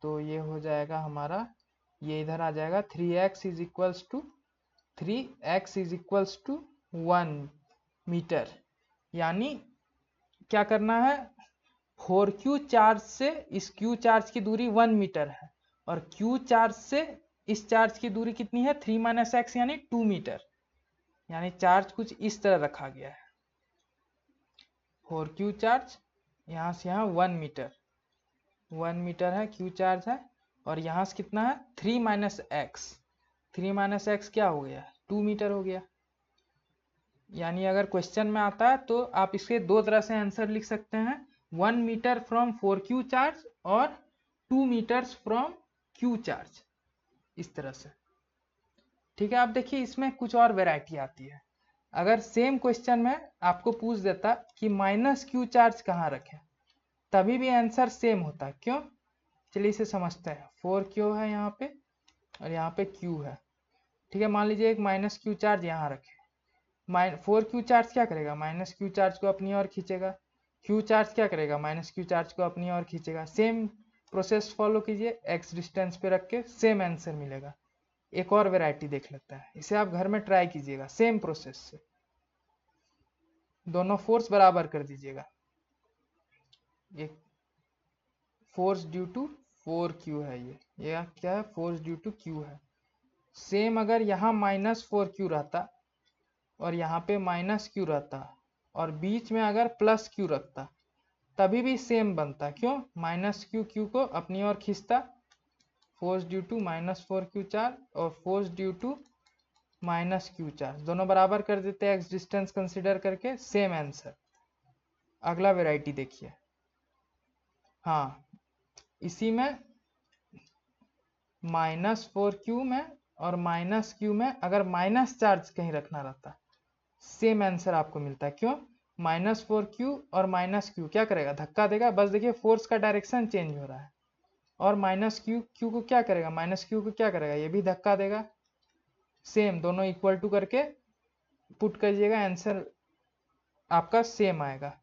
तो ये हो जाएगा हमारा, ये इधर आ जाएगा 3x is equals to 1 metre, यानी क्या करना है, 4Q चार्ज से इस Q चार्ज की दूरी 1 मीटर है और Q चार्ज से इस चार्ज की दूरी कितनी है, 3 - x यानी 2 मीटर, यानी चार्ज कुछ इस तरह रखा गया है, 4Q चार्ज यहाँ से यहाँ 1 मीटर है, Q चार्ज है, और यहाँ से कितना है 3 - x, 3 - x क्या हो गया, 2 मीटर हो गया। यानी अगर क्वेश्चन में आता है तो आप इसके दो तरह से आंसर लिख सकते हैं, 1 मीटर फ्रॉम 4q चार्ज और 2 मीटर्स फ्रॉम q चार्ज, इस तरह से। ठीक है, अब देखिए इसमें कुछ और वैरायटी आती है। अगर सेम क्वेश्चन में आपको पूछ देता कि -q चार्ज कहाँ रखें, तभी भी आंसर सेम होता है। क्यों? चलिए इसे समझते हैं। 4q है यहाँ पे और यहाँ पे q है। ठीक है, मान लीजिए एक -q चार्ज यहाँ रखे। 4q चार्ज क्या करेगा? -q चार्ज को अपनी ओर खींचेगा। q चार्ज क्या करेगा? -q चार्ज को अपनी ओर खींचेगा। सेम प्रोसेस फॉलो कीजिए, x डिस्टेंस पे रख के सेम आंसर मिलेगा। एक और वैरायटी देख लेते हैं, इसे आप घर में ट्राई कीजिएगा सेम प्रोसेस से। दोनों फोर्स बराबर कर दीजिएगा। एक फोर्स ड्यू टू 4q है, ये क्या है? फोर्स ड्यू टू q है। सेम अगर यहाँ -4q रहता और यहाँ पे -q रहता और बीच में अगर +q रखता, तभी भी सेम बनता। क्यों? -q को अपनी ओर खींचता, force due to -4q charge और force due to -q charge, दोनों बराबर कर देते हैं x डिस्टेंस कंसीडर करके, सेम आंसर। अगला वैरायटी देखिए। हाँ, इसी में -4q में और -q में अगर माइनस चार्ज कहीं रखना रहता, सेम आंसर आपको मिलता है। क्यों? -4q और -q क्या करेगा? धक्का देगा। बस देखिए फोर्स का डायरेक्शन चेंज हो रहा है। और -q को क्या करेगा? -q को क्या करेगा? ये भी धक्का देगा। सेम, दोनों इक्वल टू करके पुट करिएगा, आंसर आपका सेम आएगा।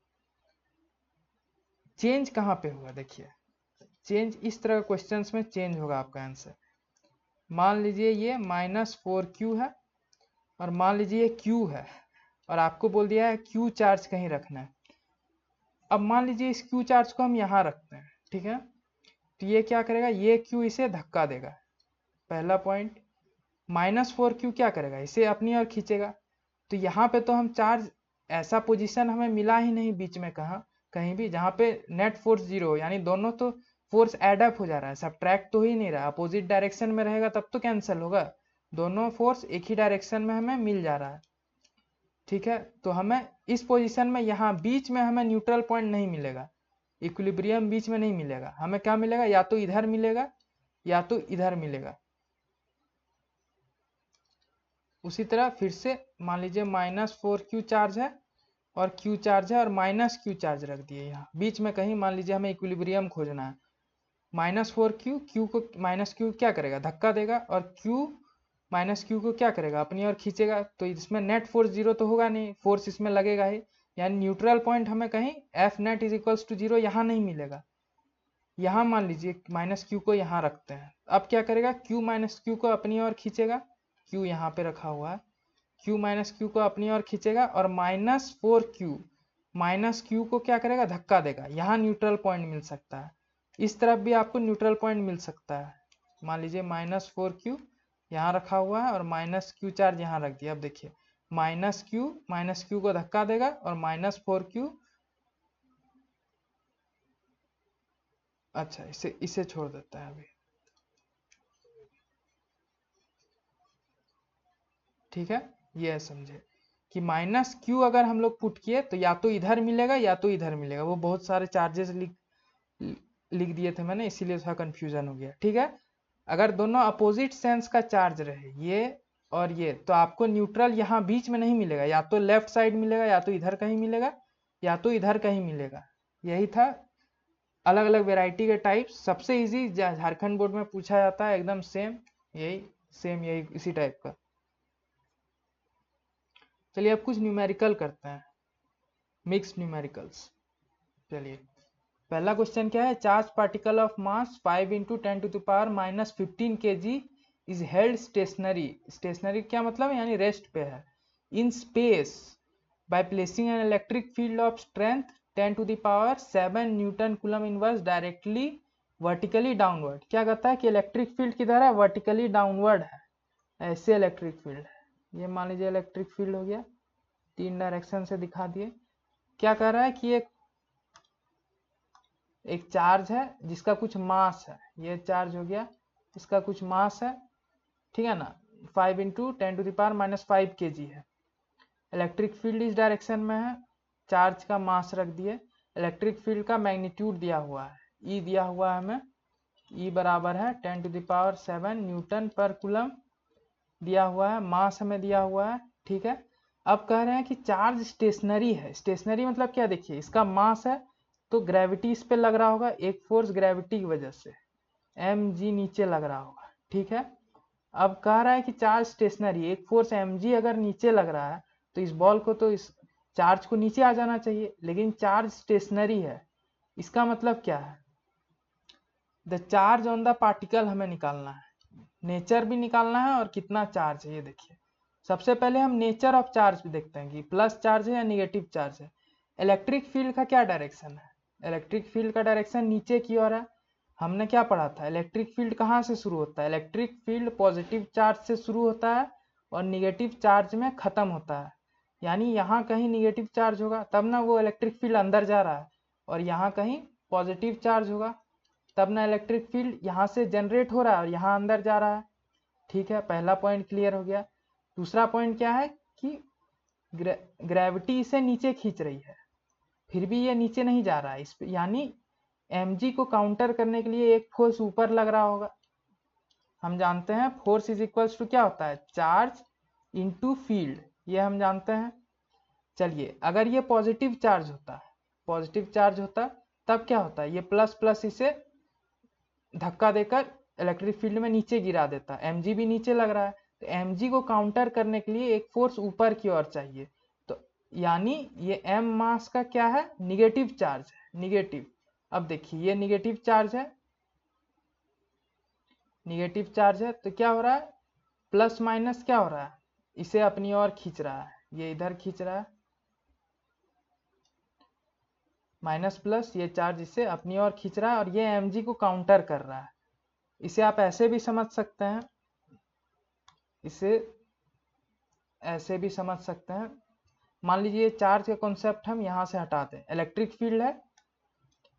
चेंज कहाँ पे होगा? देखिए चेंज इस तरह क्वेश्चंस में चेंज होगा आपका आंसर। मान लीजिए ये -4q है और मान लीजिए ये q है और आपको बोल दिया है q चार्ज कहीं रखना है। अब मान लीजिए इस q चार्ज को हम यहाँ रखते हैं, ठीक है, तो ये क्या करेगा? ये q इसे धक्का देगा, पहला पॉइंट। -4q क्या करेगा? इसे अपनी ओर खींचेगा। तो यहाँ पे तो हम चार्ज, ऐसा पोजीशन हमें मिला ही नहीं बीच में कहीं भी जहाँ पे नेट फोर्स 0 हो, यानी दोनों तो फोर्स एडअप हो जा रहा है, सब्ट्रैक्ट तो ही नहीं रहा। अपोजिट डायरेक्शन में रहेगा तब तो कैंसिल होगा। दोनों फोर्स एक ही डायरेक्शन में हमें मिल जा रहा है। ठीक है, तो हमें इस पोजीशन में यहाँ बीच में हमें न्यूट्रल पॉइंट नहीं मिलेगा, इक्विलिब्रियम बीच में नहीं मिलेगा। हमें क्या मिलेगा? या तो इधर मिलेगा या तो इधर मिलेगा। उसी तरह फिर से मान लीजिए -4q चार्ज है और q चार्ज है और -q चार्ज रख दिए यहाँ बीच में कहीं। मान लीजिए हमें इक्विलिब्रियम खोजना है। -4q, q को -q क्या करेगा? धक्का देगा और q को क्या करेगा? अपनी ओर खींचेगा। तो इसमें नेट फोर्स 0 तो होगा नहीं, फोर्स इसमें लगेगा ही, यानी न्यूट्रल पॉइंट हमें कहीं F net = 0 यहाँ नहीं मिलेगा। यहाँ मान लीजिए -q को यहाँ रखते हैं। अब क्या करेगा? q -q को अपनी ओर खींचेगा, q यहाँ पे रखा हुआ है। q -q को अपनी ओर खींचेगा और -4q को क्या करेगा? धक्का देगा। यहाँ न्यूट्रल पॉइंट मिल सकता है, इस तरफ भी आपको न्यूट्रल पॉइंट मिल सकता है। मान लीजिए -4q यहाँ रखा हुआ है और -q चार्ज यहाँ रख दिया। अब देखिए -q को धक्का देगा और -4q, अच्छा इसे छोड़ देता है अभी। ठीक है, ये समझे कि -q अगर हम लोग पुट किए तो या तो इधर मिलेगा या तो इधर मिलेगा। वो बहुत सारे चार्जेस लिख दिए थे मैंने, इसीलिए थोड़ा कंफ्यूजन हो गया। ठीक है, अगर दोनों अपोजिट सेंस का चार्ज रहे, ये और ये, तो आपको न्यूट्रल यहाँ बीच में नहीं मिलेगा, या तो लेफ्ट साइड मिलेगा या तो इधर कहीं मिलेगा या तो इधर कहीं मिलेगा। यही था अलग अलग वेराइटी के टाइप। सबसे इजी झारखंड बोर्ड में पूछा जाता है, एकदम यही इसी टाइप का। चलिए अब कुछ न्यूमेरिकल करते हैं, मिक्स न्यूमेरिकल्स। चलिए पहला क्वेश्चन क्या है? Charge particle of mass 5 × 10⁻⁻15 kg is held stationary. Stationary क्या मतलब? यानी रेस्ट पे है। In space by placing an electric field of strength 10⁻7 newton coulomb inverse directly vertically downward. क्या कहता है कि इलेक्ट्रिक फील्ड किधर है? वर्टिकली डाउनवर्ड है। ऐसे इलेक्ट्रिक फील्ड है, ये मान लीजिए इलेक्ट्रिक फील्ड हो गया, 3 डायरेक्शन से दिखा दिए। क्या कह रहा है कि एक चार्ज है जिसका कुछ मास है, ये चार्ज हो गया, इसका कुछ मास है, ठीक है ना, 5 × 10⁻⁻5 kg है। इलेक्ट्रिक फील्ड इस डायरेक्शन में है, चार्ज का मास रख दिए। इलेक्ट्रिक फील्ड का मैग्नीट्यूड दिया हुआ है, ई दिया हुआ है हमें, ई बराबर है 10⁷ न्यूटन पर कूलम दिया हुआ है, मास हमें दिया हुआ है। ठीक है, अब कह रहे हैं कि चार्ज स्टेशनरी है। स्टेशनरी मतलब क्या, देखिए इसका मास है तो ग्रेविटी इस पे लग रहा होगा, एक फोर्स ग्रेविटी की वजह से mg नीचे लग रहा होगा। ठीक है, अब कह रहा है कि चार्ज स्टेशनरी, एक फोर्स mg अगर नीचे लग रहा है तो इस बॉल को, तो इस चार्ज को नीचे आ जाना चाहिए, लेकिन चार्ज स्टेशनरी है। इसका मतलब क्या है, the charge on the particle हमें निकालना है, नेचर भी निकालना है और कितना चार्ज है ये देखिए। सबसे पहले हम नेचर ऑफ चार्ज भी देखते हैं कि प्लस चार्ज है या निगेटिव चार्ज है। इलेक्ट्रिक फील्ड का क्या डायरेक्शन है, इलेक्ट्रिक फील्ड का डायरेक्शन नीचे की ओर है। हमने क्या पढ़ा था, इलेक्ट्रिक फील्ड कहाँ से शुरू होता है, इलेक्ट्रिक फील्ड पॉजिटिव चार्ज से शुरू होता है और निगेटिव चार्ज में खत्म होता है। यानी यहाँ कहीं निगेटिव चार्ज होगा तब ना वो इलेक्ट्रिक फील्ड अंदर जा रहा है, और यहाँ कहीं पॉजिटिव चार्ज होगा तब ना इलेक्ट्रिक फील्ड यहाँ से जनरेट हो रहा है और यहाँ अंदर जा रहा है। ठीक है, पहला पॉइंट क्लियर हो गया। दूसरा पॉइंट क्या है कि ग्रेविटी इसे नीचे खींच रही है, फिर भी ये नीचे नहीं जा रहा है, इस यानी mg को काउंटर करने के लिए एक फोर्स ऊपर लग रहा होगा। हम जानते हैं फोर्स इज इक्वल्स टू क्या होता है, चार्ज इनटू फील्ड, ये हम जानते हैं। चलिए, अगर ये पॉजिटिव चार्ज होता है, पॉजिटिव चार्ज होता तब क्या होता है, ये प्लस प्लस इसे धक्का देकर इलेक्ट्रिक फील्ड में नीचे गिरा देता है, mg भी नीचे लग रहा है, तो mg को काउंटर करने के लिए एक फोर्स ऊपर की ओर चाहिए। तो यानी ये m मास का क्या है, निगेटिव चार्ज है, निगेटिव। अब देखिए ये निगेटिव चार्ज है, निगेटिव चार्ज है तो क्या हो रहा है, प्लस माइनस क्या हो रहा है, इसे अपनी ओर खींच रहा है, ये इधर खींच रहा है, माइनस प्लस ये चार्ज इसे अपनी ओर खींच रहा है और ये mg को काउंटर कर रहा है। इसे आप ऐसे भी समझ सकते हैं, इसे ऐसे भी समझ सकते हैं। मान लीजिए चार्ज का कॉन्सेप्ट हम यहाँ से हटाते हैं, इलेक्ट्रिक फील्ड है,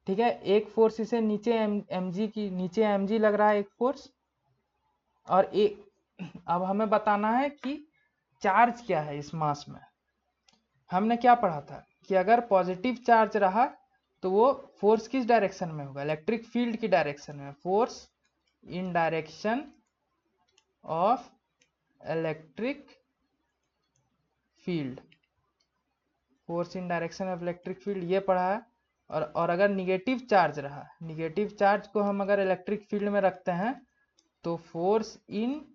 ठीक है, एक फोर्स इसे नीचे mg की, नीचे mg लग रहा है एक फोर्स, और एक अब हमें बताना है कि चार्ज क्या है इस मास में। हमने क्या पढ़ा था कि अगर पॉजिटिव चार्ज रहा तो वो फोर्स किस डायरेक्शन में होगा, इलेक्ट्रिक फील्ड की डायरेक्शन में, force in direction of electric field, force in direction of electric field, ये पढ़ा है। और अगर निगेटिव चार्ज रहा, निगेटिव चार्ज को हम अगर इलेक्ट्रिक फील्ड में रखते हैं तो force in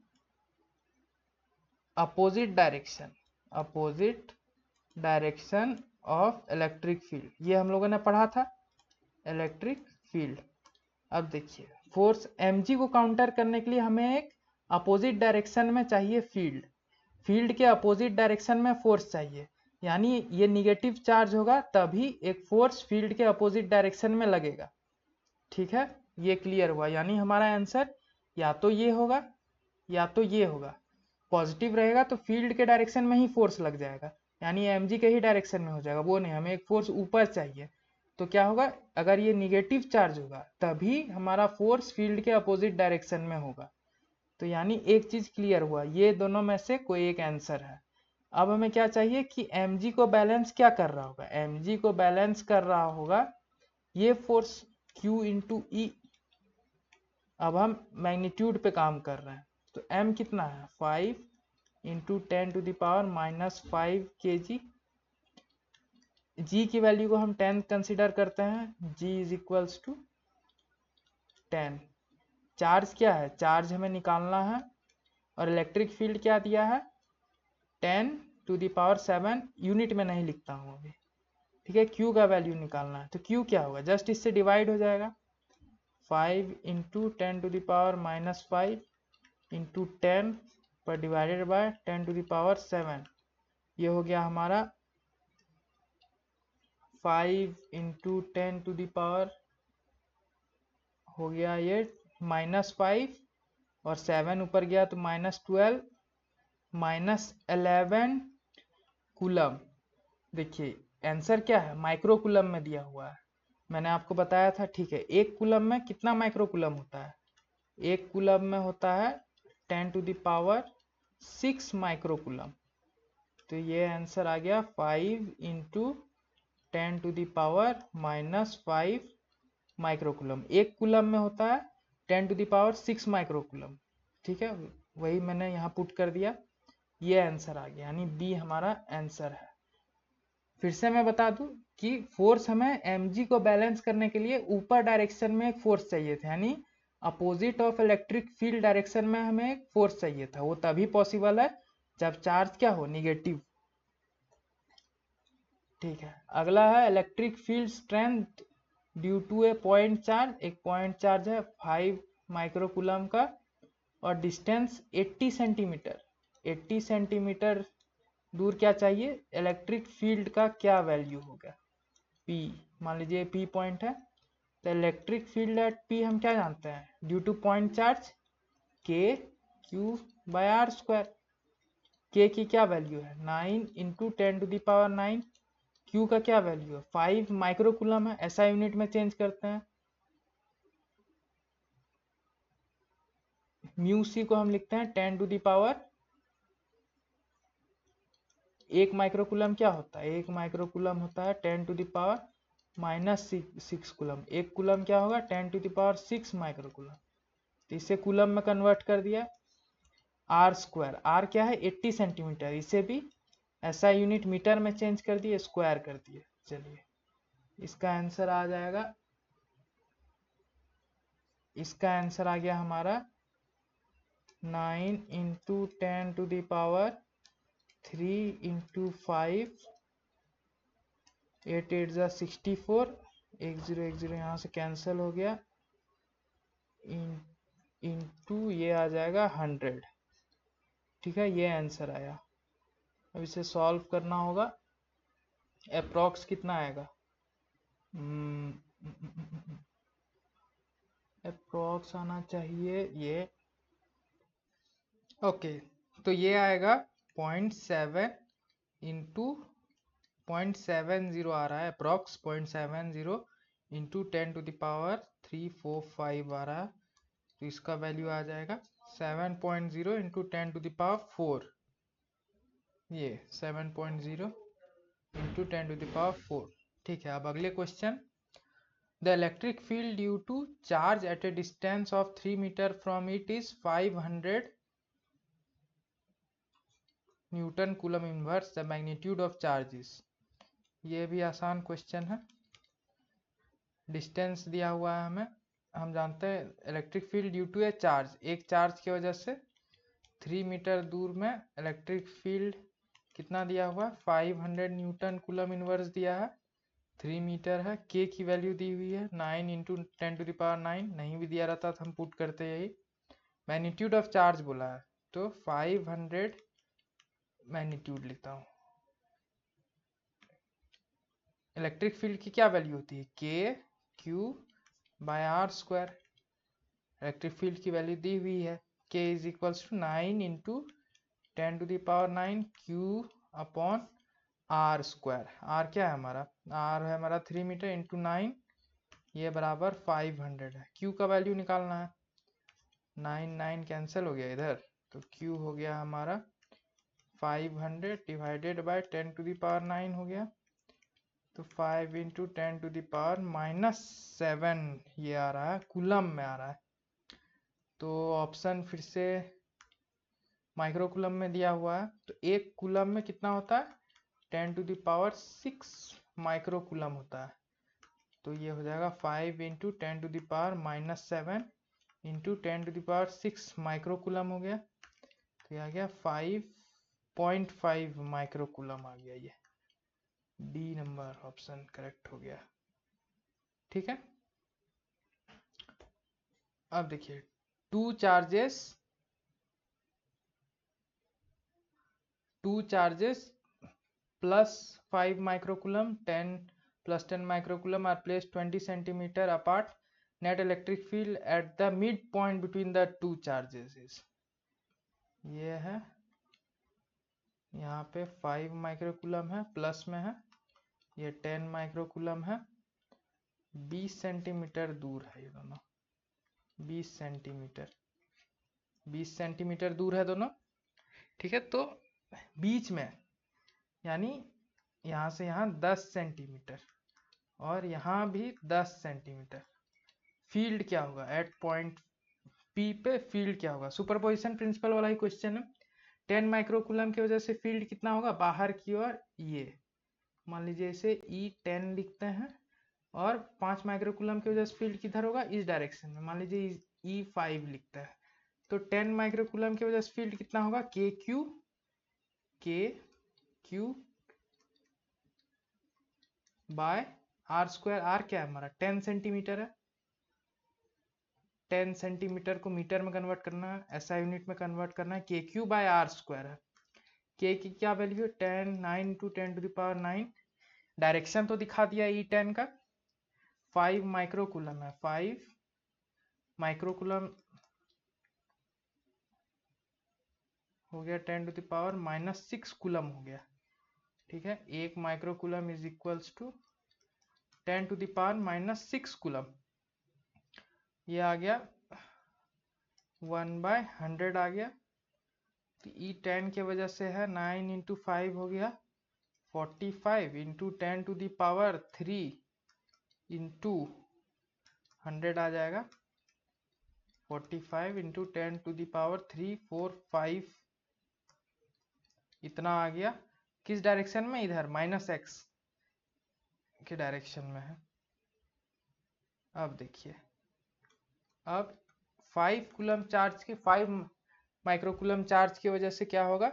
opposite direction, opposite direction of electric field, ये हम लोगों ने पढ़ा था, इलेक्ट्रिक फील्ड। अब देखिए फोर्स mg को काउंटर करने के लिए हमें एक अपोजिट डायरेक्शन में चाहिए फील्ड, फील्ड के अपोजिट डायरेक्शन में फोर्स चाहिए, यानी ये निगेटिव चार्ज होगा तभी एक फोर्स फील्ड के अपोजिट डायरेक्शन में लगेगा। ठीक है, ये क्लियर हुआ, यानी हमारा आंसर या तो ये होगा या तो ये होगा। पॉजिटिव रहेगा तो फील्ड के डायरेक्शन में ही फोर्स लग जाएगा, यानी mg के ही डायरेक्शन में हो जाएगा, वो नहीं, हमें एक फोर्स ऊपर चाहिए। तो क्या होगा, अगर ये निगेटिव चार्ज होगा तभी हमारा फोर्स फील्ड के अपोजिट डायरेक्शन में होगा। तो यानी एक चीज क्लियर हुआ, ये दोनों में से कोई एक आंसर है। अब हमें क्या चाहिए कि mg को बैलेंस क्या कर रहा होगा, mg को बैलेंस कर रहा होगा ये फोर्स q इंटू ई। अब हम मैग्नीट्यूड पे काम कर रहे हैं, तो m कितना है 5 इंटू 10⁻⁻5 kg, g की वैल्यू को हम 10 कंसिडर करते हैं, g is equals to 10। Charge क्या है, चार्ज हमें निकालना है, और इलेक्ट्रिक फील्ड क्या दिया है 10⁻7, यूनिट में नहीं लिखता हूँ अभी, ठीक है। q का वैल्यू निकालना है, तो q क्या होगा, जस्ट इससे डिवाइड हो जाएगा, 5 इंटू 10⁻5 इंटू 10 पर डिवाइडेड बाय 10⁻7, ये हो गया हमारा 5 इंटू 10 हो गया ये -5, और 7 ऊपर गया तो -12, -11 कूलम। देखिए आंसर क्या है, माइक्रो कूलम में दिया हुआ है, मैंने आपको बताया था, ठीक है। एक कूलम में कितना माइक्रो कूलम होता है, एक कूलम में होता है 10⁶ माइक्रो कूलम। तो ये आंसर आ गया 5 इंटू 10⁻⁻5 माइक्रोकुलम। एक कुलम में होता है 10⁻6 माइक्रोकुलम। ठीक है, वही मैंने यहाँ पुट कर दिया, ये आंसर आ गया, यानी बी हमारा आंसर है। फिर से मैं बता दूं कि फोर्स हमें mg को बैलेंस करने के लिए ऊपर डायरेक्शन में एक फोर्स चाहिए था, यानी opposite of electric field direction में हमें एक फोर्स चाहिए था। वो तभी पॉसिबल है जब चार्ज क्या हो, निगेटिव। ठीक है, अगला है electric field strength due to a point charge. एक पॉइंट चार्ज है 5 माइक्रोकुलम का और डिस्टेंस 80 सेंटीमीटर। 80 सेंटीमीटर दूर क्या चाहिए, इलेक्ट्रिक फील्ड का क्या वैल्यू होगा, P। मान लीजिए P पॉइंट है, तो इलेक्ट्रिक फील्ड एट P हम क्या जानते हैं, due two point charge Q/r²। K की क्या वैल्यू है, 9 × 10⁹ Q का क्या वैल्यू है, 5 माइक्रोकुलम है, ऐसा यूनिट में चेंज करते हैं। म्यू सी को हम लिखते हैं 10⁻। एक माइक्रोकुलम क्या होता है, एक माइक्रोकुलम होता है 10⁻⁻6 कुलम। एक कुलम क्या होगा, 10⁻6 माइक्रोकुलम। तो इसे कुलम में कन्वर्ट कर दिया। r², r क्या है 80 सेंटीमीटर, इसे भी ऐसा यूनिट मीटर में चेंज कर दिए, स्क्वायर कर दिए। चलिए इसका आंसर आ जाएगा, इसका आंसर आ गया हमारा 9 × 10⁻3 × 5, 8 8 जा 64, 1 0 1 0 यहाँ से कैंसिल हो गया, इंटू ये आ जाएगा 100। ठीक है, ये आंसर आया। अब इसे सॉल्व करना होगा, अप्रॉक्स कितना आएगा, अप्रॉक्स आना चाहिए ये। ओके, तो ये आएगा 0.7 इंटू 0.70 आ रहा है, अप्रॉक्स 0.70 इंटू 10⁻345 आ रहा है। तो इसका वैल्यू आ जाएगा 7.0 इंटू 10⁴। ये 7.0 इंटू 10⁴। ठीक है, अब अगले question. The electric field due to charge at a distance of 3 metre from it is 500 newton coulomb inverse, the magnitude of charges. ये भी आसान क्वेश्चन है। डिस्टेंस दिया हुआ है हमें, हम जानते हैं electric field due to a charge, एक चार्ज की वजह से 3 मीटर दूर में इलेक्ट्रिक फील्ड कितना दिया हुआ है, 500 न्यूटन कूलम इनवर्स दिया है, 3 मीटर है। के की वैल्यू दी हुई है 9 × 10⁹ नहीं भी दिया रहता तो हम पुट करते यही। मैग्नीट्यूड ऑफ चार्ज बोला है तो 500 मैग्नीट्यूड लिखता हूँ। इलेक्ट्रिक फील्ड की क्या वैल्यू होती है, K/Q/r²। इलेक्ट्रिक फील्ड की वैल्यू दी हुई है, K = 9 × 10⁹ Q/r²। r क्या है हमारा, r है हमारा 3 मीटर इंटू 9, ये बराबर 500 है। Q का वैल्यू निकालना है, 9 9 कैंसिल हो गया इधर, तो Q हो गया हमारा 500 डिवाइडेड बाय 10⁻9 हो गया, तो 5 × 10⁻⁻7 ये आ रहा है, कूलम में आ रहा है। तो ऑप्शन फिर से माइक्रो कूलम में दिया हुआ है, तो एक कूलम में कितना होता है, 10⁻6 माइक्रो कूलम होता है। तो ये हो जाएगा 5 × 10⁻⁻7 इंटू 10⁻6 माइक्रो कूलम हो गया, तो ये आ गया 5.5 माइक्रो कूलम आ गया। ये डी नंबर ऑप्शन करेक्ट हो गया। ठीक है, अब देखिए two charges plus 5 microcoulomb 10 + 10 microcoulomb are placed 20 centimetre apart, net electric field at the mid point between the two charges is. ये है, यहाँ पे 5 माइक्रोकुलम है, प्लस में है, ये 10 माइक्रोकुलम है, 20 सेंटीमीटर दूर है ये दोनों, 20 सेंटीमीटर दूर है दोनों। ठीक है, तो बीच में यानी यहाँ से यहाँ 10 सेंटीमीटर और यहाँ भी 10 सेंटीमीटर। फील्ड क्या होगा एट पॉइंट पी पे, फील्ड क्या होगा? सुपरपोजिशन प्रिंसिपल वाला ही क्वेश्चन है। 10 माइक्रोकूलम की वजह से फील्ड कितना होगा बाहर की ओर? ये मान लीजिए इसे E10 लिखते हैं, और 5 माइक्रोकूलम की वजह से फील्ड किधर होगा? इस डायरेक्शन में, मान लीजिए E5 लिखता है। तो 10 माइक्रोकूलम की वजह से फील्ड कितना होगा? K Q by R square. R क्या है हमारा? 10 सेंटीमीटर है। 10 सेंटीमीटर को मीटर में कन्वर्ट करना है, एसआई यूनिट में कन्वर्ट करना है। के क्यू बाय आर स्क्वायर है। के की क्या value? 10, 9 into 10 to the power 9। Direction तो दिखा दिया E10 का। 5 माइक्रोकूलम है, 5 माइक्रोकूलम हो गया 10 टू द पावर -6 कूलम हो गया। ठीक है, 1 microcoulomb is equals to 10 to the power -6 coulomb. ये आ गया 1/100 आ गया। तो E10 के वजह से है 9 इंटू 5 हो गया 45 into 10 to the power 3 into 100 आ जाएगा। 45 इंटू 10 टू द पावर 345 इतना आ गया। किस डायरेक्शन में? इधर -x के डायरेक्शन में है। अब देखिए, अब 5 कूलम चार्ज की 5 माइक्रोकूलम चार्ज की वजह से क्या होगा?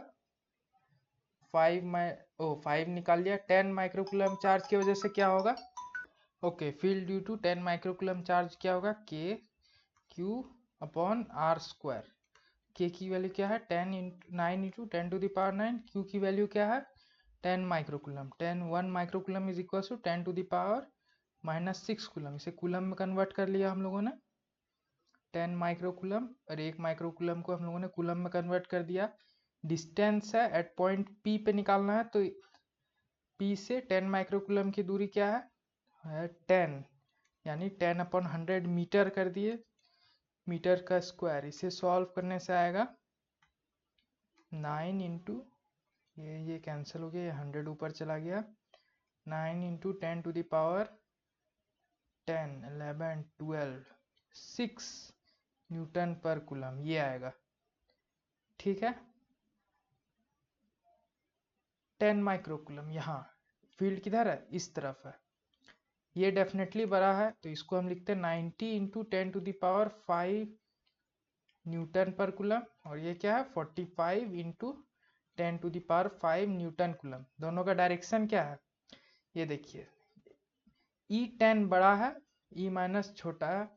5 निकाल लिया। 10 माइक्रोकूलम चार्ज की वजह से क्या होगा? Okay, field due to 10 microcoulomb charge क्या होगा? K Q upon R square. के की वैल्यू क्या है? 9 into 10 to the power 9। Q की वैल्यू क्या है? 10 microcoulomb. 1 microcoulomb is equal to 10 to the power -6 coulomb. इसे कूलम में कन्वर्ट कर लिया हम लोगों ने। 10 माइक्रोकूलम और 1 माइक्रोकूलम को हम लोगों ने कूलम में कन्वर्ट कर दिया। डिस्टेंस है एट पॉइंट पी पे निकालना है, तो पी से 10 माइक्रोकूलम की दूरी क्या है? 10, यानी 10/100 मीटर कर दिए, मीटर का स्क्वायर। इसे सॉल्व करने से आएगा 9 इंटू ये कैंसिल हो गया, ये 100 ऊपर चला गया। 9 into 10 to the power 10, 11, 12, 6 newton पर कूलम, ये आएगा। ठीक है, 10 माइक्रोकूलम। यहाँ फील्ड किधर है? इस तरफ है। ये डेफिनेटली बड़ा है, तो इसको हम लिखते हैं 90 into 10 to the power 5 newton पर कूलम। और ये क्या है? 45 into 10 to the power 5 newton coulomb. दोनों का डायरेक्शन क्या है? ये देखिए, E10 बड़ा है, E- छोटा है,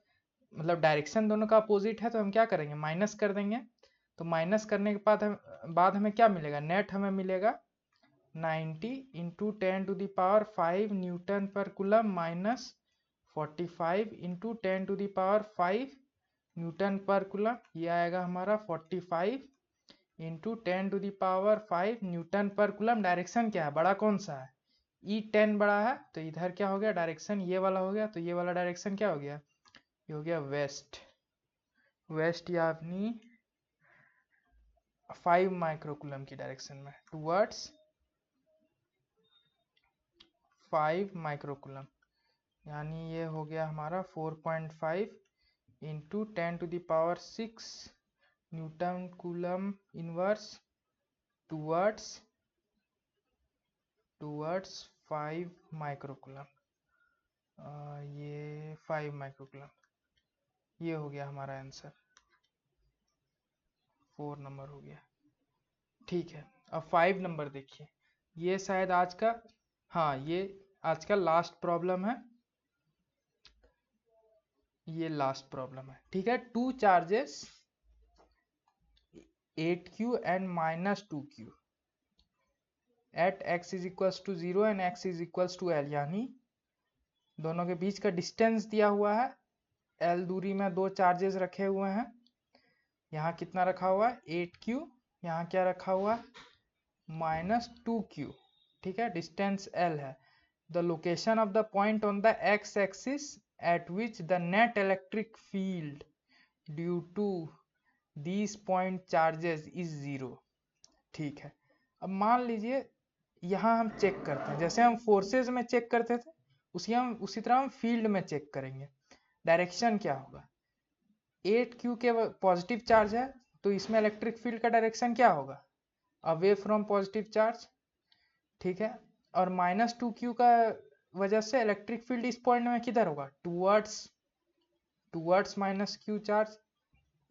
मतलब डायरेक्शन दोनों का अपोजिट है, तो हम क्या करेंगे? माइनस कर देंगे। तो माइनस करने के बाद हमें क्या मिलेगा? नेट हमें मिलेगा 90 into 10 to the power 5 newton पर coulomb minus 45 into 10 to the power 5 newton पर कूलम। ये आएगा हमारा 45 into 10 to the power 5 newton पर कूलम। डायरेक्शन क्या है? बड़ा कौन सा है? E10 बड़ा है, तो इधर क्या हो गया? डायरेक्शन ये वाला हो गया। तो ये वाला डायरेक्शन क्या हो गया? ये हो गया वेस्ट। वेस्ट यानी 5 माइक्रोकूलम की डायरेक्शन में, टुवर्ड्स 5 माइक्रोकूलम। यानी ये हो गया हमारा 4.5 into 10 to the power 6 newton coulomb inverse towards 5 microcoulomb. ये 5 माइक्रोकूलम, ये हो गया हमारा आंसर। 4 नंबर हो गया। ठीक है, अब 5 नंबर देखिए। ये शायद आज का, हाँ ये आज का लास्ट प्रॉब्लम है। ये लास्ट प्रॉब्लम है। ठीक है, 2 charges 8q and -2q at x is equals to 0 and x is equals to l, यानी दोनों के बीच का डिस्टेंस दिया हुआ है। l दूरी में दो चार्जेस रखे हुए हैं। यहाँ कितना रखा हुआ है? 8q। यहाँ क्या रखा हुआ है? -2q। ठीक है, डिस्टेंस l है। The location of the point on the x axis at which the net electric field due to these point charges is 0। ठीक है, अब मान लीजिए यहाँ हम चेक करते हैं, जैसे हम फोर्सेज में चेक करते थे उसी तरह हम फील्ड में चेक करेंगे। डायरेक्शन क्या होगा, 8q के पॉजिटिव चार्ज है तो इसमें इलेक्ट्रिक फील्ड का डायरेक्शन क्या होगा, अवे फ्रॉम पॉजिटिव चार्ज, ठीक है। और -2q का वजह से इलेक्ट्रिक फील्ड इस पॉइंट में किधर होगा, towards -q charge,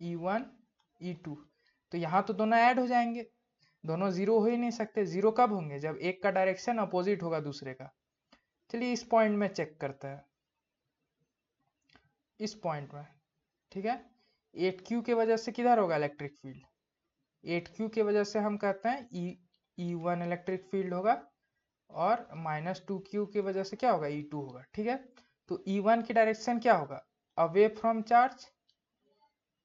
E1 E2। तो यहाँ तो दोनों ऐड हो जाएंगे, दोनों जीरो हो ही नहीं सकते। जीरो कब होंगे, जब एक का डायरेक्शन अपोजिट होगा दूसरे का। चलिए इस पॉइंट में चेक करते हैं, इस पॉइंट में, ठीक है। 8q के वजह से किधर होगा इलेक्ट्रिक फील्ड, 8q के वजह से हम कहते हैं E1 इलेक्ट्रिक फील्ड होगा, और -2q की वजह से क्या होगा, E2 होगा, ठीक है। तो E1 की डायरेक्शन क्या होगा, अवे फ्रॉम चार्ज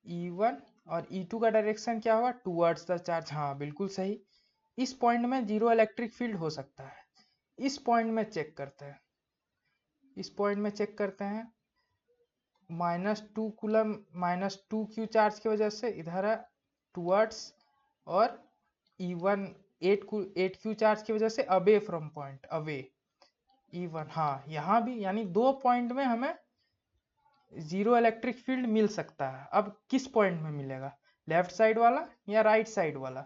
E1, और E2 का डायरेक्शन क्या होगा, टूवर्ड्स द चार्ज। हाँ बिल्कुल सही, इस पॉइंट में जीरो इलेक्ट्रिक फील्ड हो सकता है। इस पॉइंट में चेक करते हैं, इस पॉइंट में चेक करते हैं, -2 कूलम -2q चार्ज की वजह से इधर है टूवर्ड्स, और E1 8q चार्ज की वजह से away from point, away E1। हाँ यहाँ भी, यानी दो पॉइंट में हमें जीरो इलेक्ट्रिक फील्ड मिल सकता है। अब किस पॉइंट में मिलेगा, लेफ्ट साइड वाला या राइट साइड वाला,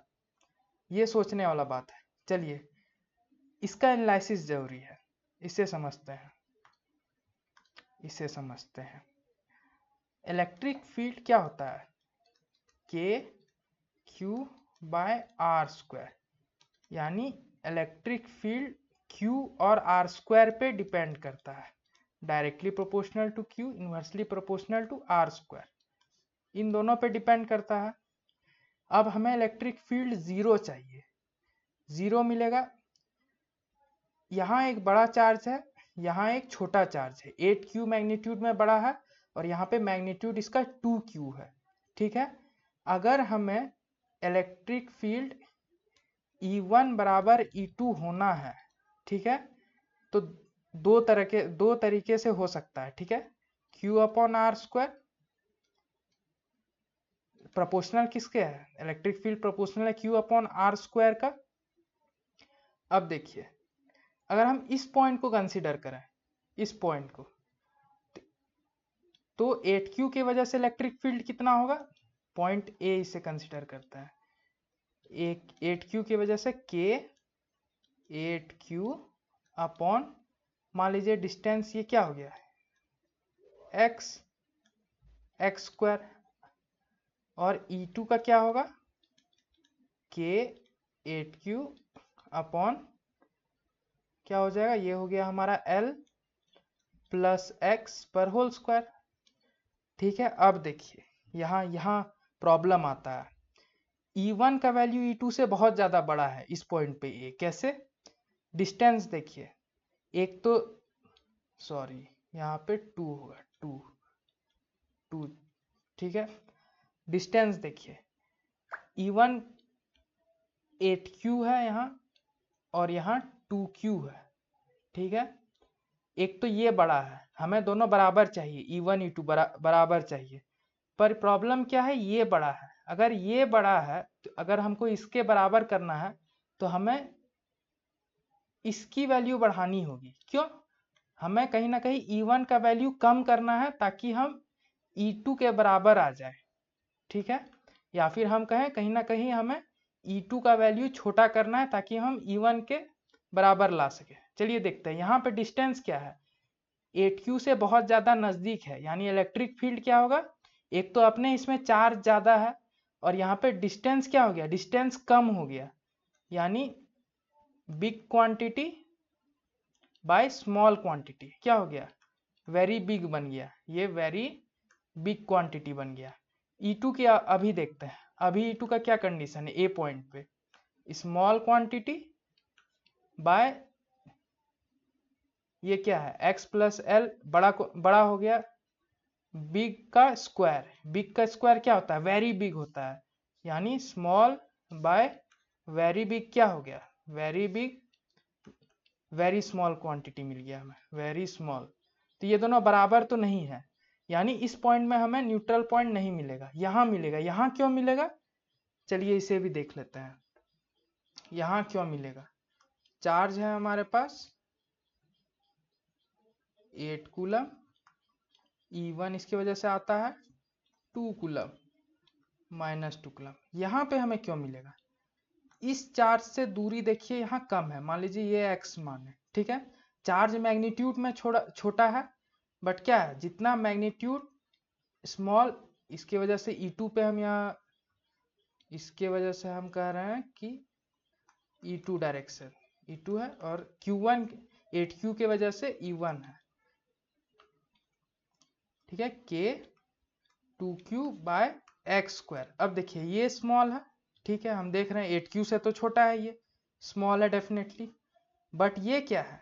ये सोचने वाला बात है। चलिए इसका एनालिसिस जरूरी है, इसे समझते हैं, इसे समझते हैं। इलेक्ट्रिक फील्ड क्या होता है, KQ/R², यानी इलेक्ट्रिक फील्ड Q और R² पे डिपेंड करता है। Directly proportional to Q, inversely proportional to R², इन दोनों पे डिपेंड करता है। अब हमें इलेक्ट्रिक फील्ड जीरो चाहिए, जीरो मिलेगा। यहाँ एक बड़ा चार्ज है, यहाँ एक छोटा चार्ज है, 8q मैग्नीट्यूड में बड़ा है और यहाँ पे मैग्नीट्यूड इसका 2q है, ठीक है। अगर हमें इलेक्ट्रिक फील्ड E1 बराबर E2 होना है, ठीक है, तो दो तरीके से हो सकता है, ठीक है। Q/R², प्रोपोर्शनल किसके है, इलेक्ट्रिक फील्ड प्रोपोर्शनल है Q/R² का। अब देखिए, अगर हम इस पॉइंट को कंसीडर करें, इस पॉइंट को, तो 8q की वजह से इलेक्ट्रिक फील्ड कितना होगा, पॉइंट ए इसे कंसीडर करता है, 8q की वजह से K 8q अपॉन, मान लीजिए डिस्टेंस ये क्या हो गया, x², और E2 का क्या होगा, K 8q अपॉन, क्या हो जाएगा, ये हो गया हमारा L प्लस x पर होल स्क्वायर, ठीक है। अब देखिए यहाँ प्रॉब्लम आता है, E1 का वैल्यू E2 से बहुत ज्यादा बड़ा है इस पॉइंट पे। ये कैसे, डिस्टेंस देखिए, एक तो सॉरी यहाँ पे 2 होगा, 2, ठीक है। डिस्टेंस देखिए, E1 8q है यहाँ, और यहाँ 2q है, ठीक है। एक तो ये बड़ा है, हमें दोनों बराबर चाहिए, E1 E2 बराबर चाहिए, पर प्रॉब्लम क्या है, ये बड़ा है। अगर ये बड़ा है तो अगर हमको इसके बराबर करना है तो हमें इसकी वैल्यू बढ़ानी होगी। क्यों, हमें कहीं ना कहीं E1 का वैल्यू कम करना है ताकि हम E2 के बराबर आ जाए, ठीक है। या फिर हम कहें कहीं ना कहीं हमें E2 का वैल्यू छोटा करना है ताकि हम E1 के बराबर ला सके। चलिए देखते हैं, यहाँ पे डिस्टेंस क्या है, 8q से बहुत ज्यादा नजदीक है, यानी इलेक्ट्रिक फील्ड क्या होगा, एक तो अपने इसमें चार्ज ज्यादा है, और यहाँ पे डिस्टेंस क्या हो गया, डिस्टेंस कम हो गया, यानी big quantity by small quantity क्या हो गया, वेरी बिग बन गया, ये वेरी बिग क्वांटिटी बन गया। E2 की अभी देखते हैं, अभी E2 का क्या कंडीशन है, ए पॉइंट पे स्मॉल क्वांटिटी बाय, ये क्या है, x प्लस एल, बड़ा हो गया, बिग का स्क्वायर, बिग का स्क्वायर क्या होता है, वेरी बिग होता है, यानी स्मॉल बाय वेरी बिग क्या हो गया, very big, very small quantity मिल गया हमें, वेरी स्मॉल। तो ये दोनों बराबर तो नहीं है, यानी इस पॉइंट में हमें न्यूट्रल पॉइंट नहीं मिलेगा, यहाँ मिलेगा। यहाँ क्यों मिलेगा, चलिए इसे भी देख लेते हैं, यहाँ क्यों मिलेगा। चार्ज है हमारे पास 8 कूलम, E1 इसकी वजह से आता है 2 कूलम माइनस 2 कूलम। यहाँ पे हमें क्यों मिलेगा? इस चार्ज से दूरी देखिए यहाँ कम है, मान लीजिए ये x मान है, ठीक है। चार्ज मैग्नीट्यूड में छोटा है, बट क्या है, जितना मैग्नीट्यूड स्मॉल, इसके वजह से E2 पे हम यहाँ, इसके वजह से हम कह रहे हैं कि E2 डायरेक्शन E2 है, और Q1 8Q के वजह से E1 है, ठीक है, K 2Q bye x square. अब देखिए ये स्मॉल है, ठीक है, हम देख रहे हैं 8Q से तो छोटा है, ये स्मॉल है डेफिनेटली, बट ये क्या है,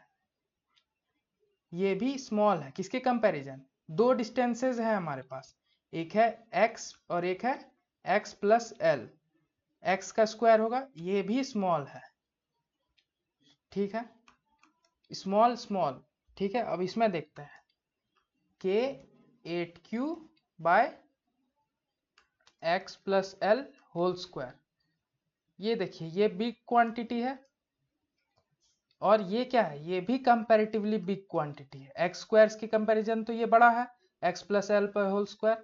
ये भी स्मॉल है। किसके कंपैरिजन? दो डिस्टेंसेस है हमारे पास, एक है x और एक है x प्लस एल, x का स्क्वायर होगा, ये भी स्मॉल है, ठीक है, स्मॉल स्मॉल, ठीक है। अब इसमें देखते हैं K 8Q by x plus L whole square. ये देखिए ये बिग क्वांटिटी है, और ये क्या है, ये भी कंपैरेटिवली बिग क्वांटिटी है। एक्स स्क्वायर्स की कंपैरिजन तो ये बड़ा है, x प्लस एल पर होल स्क्वायर।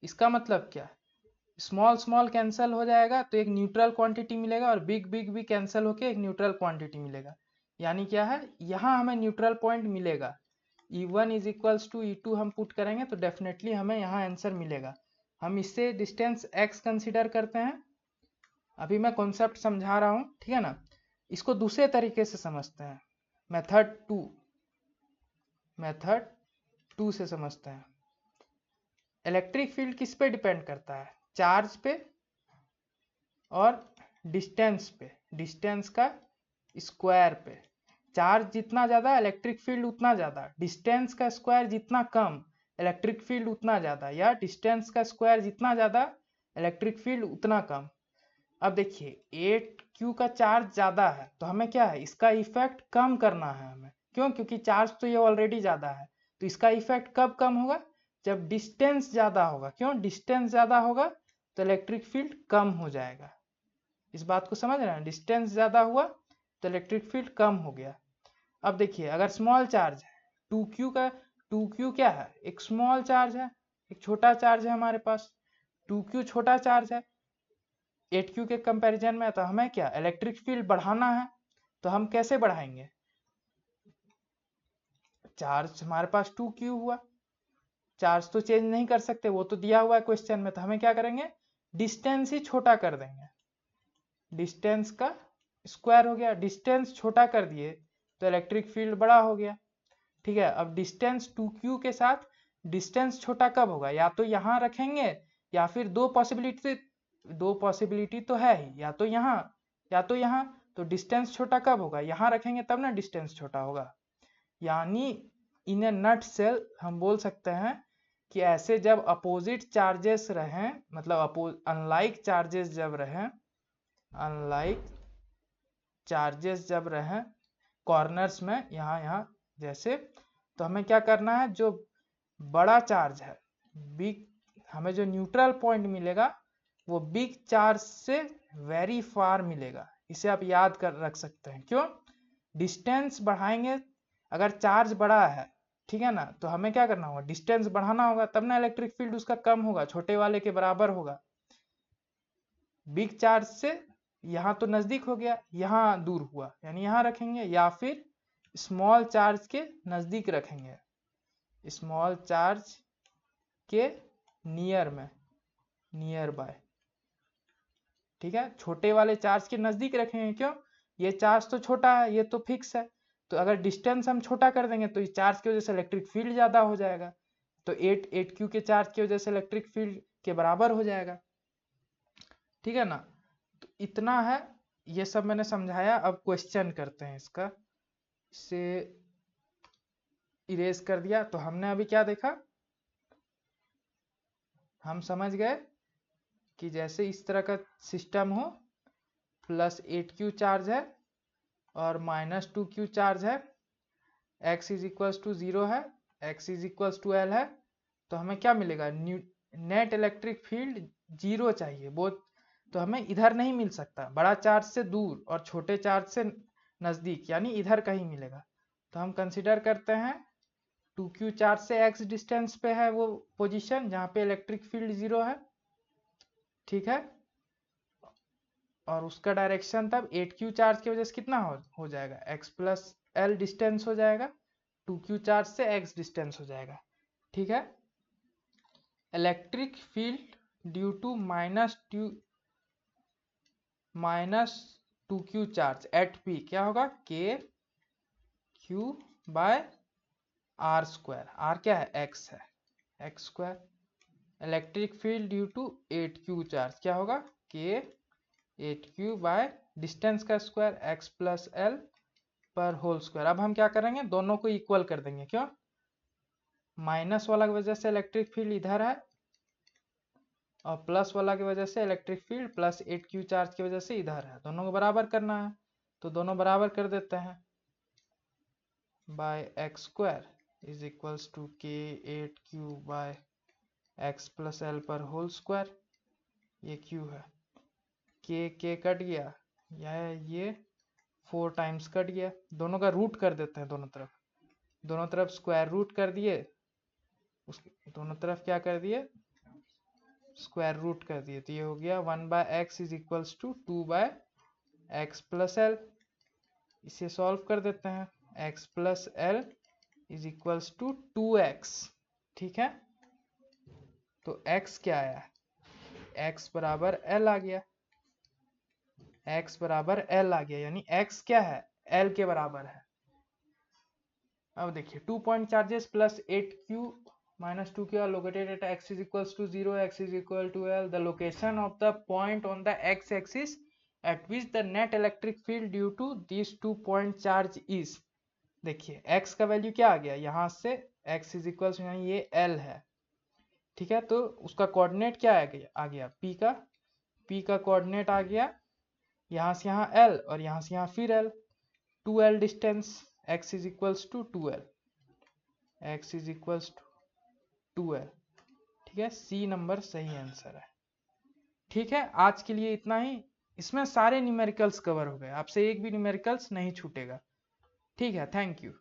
इसका मतलब क्या है, स्मॉल स्मॉल कैंसिल हो जाएगा तो एक न्यूट्रल क्वांटिटी मिलेगा, और बिग बिग भी कैंसिल होके एक न्यूट्रल क्वांटिटी मिलेगा। यानी क्या है, यहाँ हमें न्यूट्रल पॉइंट मिलेगा। E1 is equals to E2 हम पुट करेंगे तो डेफिनेटली हमें यहाँ आंसर मिलेगा। हम इससे डिस्टेंस x कंसिडर करते हैं। अभी मैं कॉन्सेप्ट समझा रहा हूँ, ठीक है ना। इसको दूसरे तरीके से समझते हैं, मेथड टू से समझते हैं। इलेक्ट्रिक फील्ड किस पे डिपेंड करता है? चार्ज पे और डिस्टेंस पे, डिस्टेंस का स्क्वायर पे। चार्ज जितना ज़्यादा इलेक्ट्रिक फील्ड उतना ज़्यादा, डिस्टेंस का स्क्वायर जितना कम इलेक्ट्रिक फील्ड उतना ज़्यादा, या डिस्टेंस का स्क्वायर जितना ज़्यादा इलेक्ट्रिक फील्ड उतना कम। अब देखिए 8Q का चार्ज ज़्यादा है तो हमें क्या है, इसका इफेक्ट कम करना है हमें। क्यों? क्योंकि चार्ज तो ये ऑलरेडी ज़्यादा है, तो इसका इफेक्ट कब कम होगा? जब डिस्टेंस ज़्यादा होगा। क्यों? डिस्टेंस ज़्यादा होगा तो इलेक्ट्रिक फील्ड कम हो जाएगा। इस बात को समझ रहे हैं? डिस्टेंस ज़्यादा हुआ तो इलेक्ट्रिक फील्ड कम हो गया। अब देखिए अगर स्मॉल चार्ज है 2Q का, 2Q क्या है, एक स्मॉल चार्ज है, एक छोटा चार्ज है हमारे पास। 2Q छोटा चार्ज है 8Q के कंपैरिजन में, तो हमें क्या इलेक्ट्रिक फील्ड बढ़ाना है। तो हम कैसे बढ़ाएंगे? चार्ज हमारे पास 2Q हुआ, चार्ज तो चेंज नहीं कर सकते, वो तो दिया हुआ है क्वेश्चन में, तो हमें क्या करेंगे, डिस्टेंस ही छोटा कर देंगे। डिस्टेंस का स्क्वायर हो गया, डिस्टेंस छोटा कर दिए तो इलेक्ट्रिक फील्ड बड़ा हो गया, ठीक है। अब डिस्टेंस 2Q के साथ डिस्टेंस छोटा कब होगा? या तो यहाँ रखेंगे, या फिर दो पॉसिबिलिटी तो है ही, या तो यहाँ या तो यहाँ। तो डिस्टेंस छोटा कब होगा? यहाँ रखेंगे तब ना डिस्टेंस छोटा होगा। यानी इन ए नट सेल हम बोल सकते हैं कि ऐसे जब अपोजिट चार्जेस रहें, मतलब अनलाइक चार्जेस जब रहें कॉर्नर्स में, यहाँ जैसे, तो हमें क्या करना है, जो बड़ा चार्ज है बिग, हमें जो न्यूट्रल पॉइंट मिलेगा वो बिग चार्ज से वेरी फार मिलेगा। इसे आप याद कर रख सकते हैं। क्यों? डिस्टेंस बढ़ाएंगे, अगर चार्ज बड़ा है, ठीक है ना, तो हमें क्या करना होगा, डिस्टेंस बढ़ाना होगा, तब ना इलेक्ट्रिक फील्ड उसका कम होगा, छोटे वाले के बराबर होगा। बिग चार्ज से यहाँ तो नजदीक हो गया, यहाँ दूर हुआ, यानी यहाँ रखेंगे, या फिर स्मॉल चार्ज के नजदीक रखेंगे, स्मॉल चार्ज के नियर बाय, ठीक है। छोटे वाले चार्ज के नजदीक रखेंगे। क्यों? ये चार्ज तो छोटा है, ये तो फिक्स है, तो अगर डिस्टेंस हम छोटा कर देंगे तो इस चार्ज की वजह से इलेक्ट्रिक फील्ड ज्यादा हो जाएगा, तो 8Q के चार्ज की वजह से इलेक्ट्रिक फील्ड के बराबर हो जाएगा, ठीक है ना। तो इतना है, ये सब मैंने समझाया। अब क्वेश्चन करते हैं इसका, इसे इरेज कर दिया। तो हमने अभी क्या देखा, हम समझ गए कि जैसे इस तरह का सिस्टम हो, प्लस 8Q चार्ज है और माइनस 2Q चार्ज है, x इज इक्वल्स टू 0 है, x is equals to L है, तो हमें क्या मिलेगा, नेट इलेक्ट्रिक फील्ड 0 चाहिए। वो तो हमें इधर नहीं मिल सकता, बड़ा चार्ज से दूर और छोटे चार्ज से नजदीक यानी इधर कहीं मिलेगा। तो हम कंसिडर करते हैं 2q चार्ज से x डिस्टेंस पे है वो पोजीशन जहाँ पे इलेक्ट्रिक फील्ड 0 है, ठीक है। और उसका डायरेक्शन तब 8q चार्ज की वजह से कितना हो जाएगा, x प्लस एल डिस्टेंस हो जाएगा, 2q चार्ज से x डिस्टेंस हो जाएगा, ठीक है। Electric field due to minus 2q charge at P क्या होगा, k q by R square, R क्या है, x है, x square. Electric field due to 8q charge क्या होगा, k 8q बाय डिस्टेंस का स्क्वायर x प्लस एल पर होल स्क्वायर। अब हम क्या करेंगे, दोनों को इक्वल कर देंगे, क्यों, माइनस वाला की वजह से इलेक्ट्रिक फील्ड इधर है और प्लस वाला की वजह से electric field plus 8q charge की वजह से इधर है, दोनों को बराबर करना है। तो दोनों बराबर कर देते हैं, by x square is equals to k 8q by x plus L पर होल स्क्वायर, ये q है, k कट गया, ये 4 टाइम्स कट गया, दोनों का रूट कर देते हैं, दोनों तरफ स्क्वायर रूट कर दिए, दोनों तरफ क्या कर दिए, स्क्वायर रूट कर दिए, तो ये हो गया 1/x is equals to 2/x plus L. इसे सॉल्व कर देते हैं, x plus L is equals to 2x, ठीक है। तो x क्या आया, x बराबर l आ गया, x बराबर l आ गया, यानी x क्या है, l के बराबर है। अब देखिए 2 point charges plus 8q minus 2q are located at x is equals to 0, x is equal to l. The location of the point on the x-axis at which the net electric field due to these 2 point charge is, देखिए x का वैल्यू क्या आ गया, यहाँ से x is equals to ये l है, ठीक है। तो उसका कोऑर्डिनेट क्या आ गया p का कोऑर्डिनेट आ गया यहाँ से यहाँ l और यहाँ से यहाँ फिर l, 2l distance, x is equals to 2l, x is equals to 2l, ठीक है। सी नंबर सही आंसर है, ठीक है। आज के लिए इतना ही, इसमें सारे न्यूमेरिकल्स कवर हो गए, आपसे एक भी न्यूमेरिकल्स नहीं छूटेगा, ठीक है। Thank you.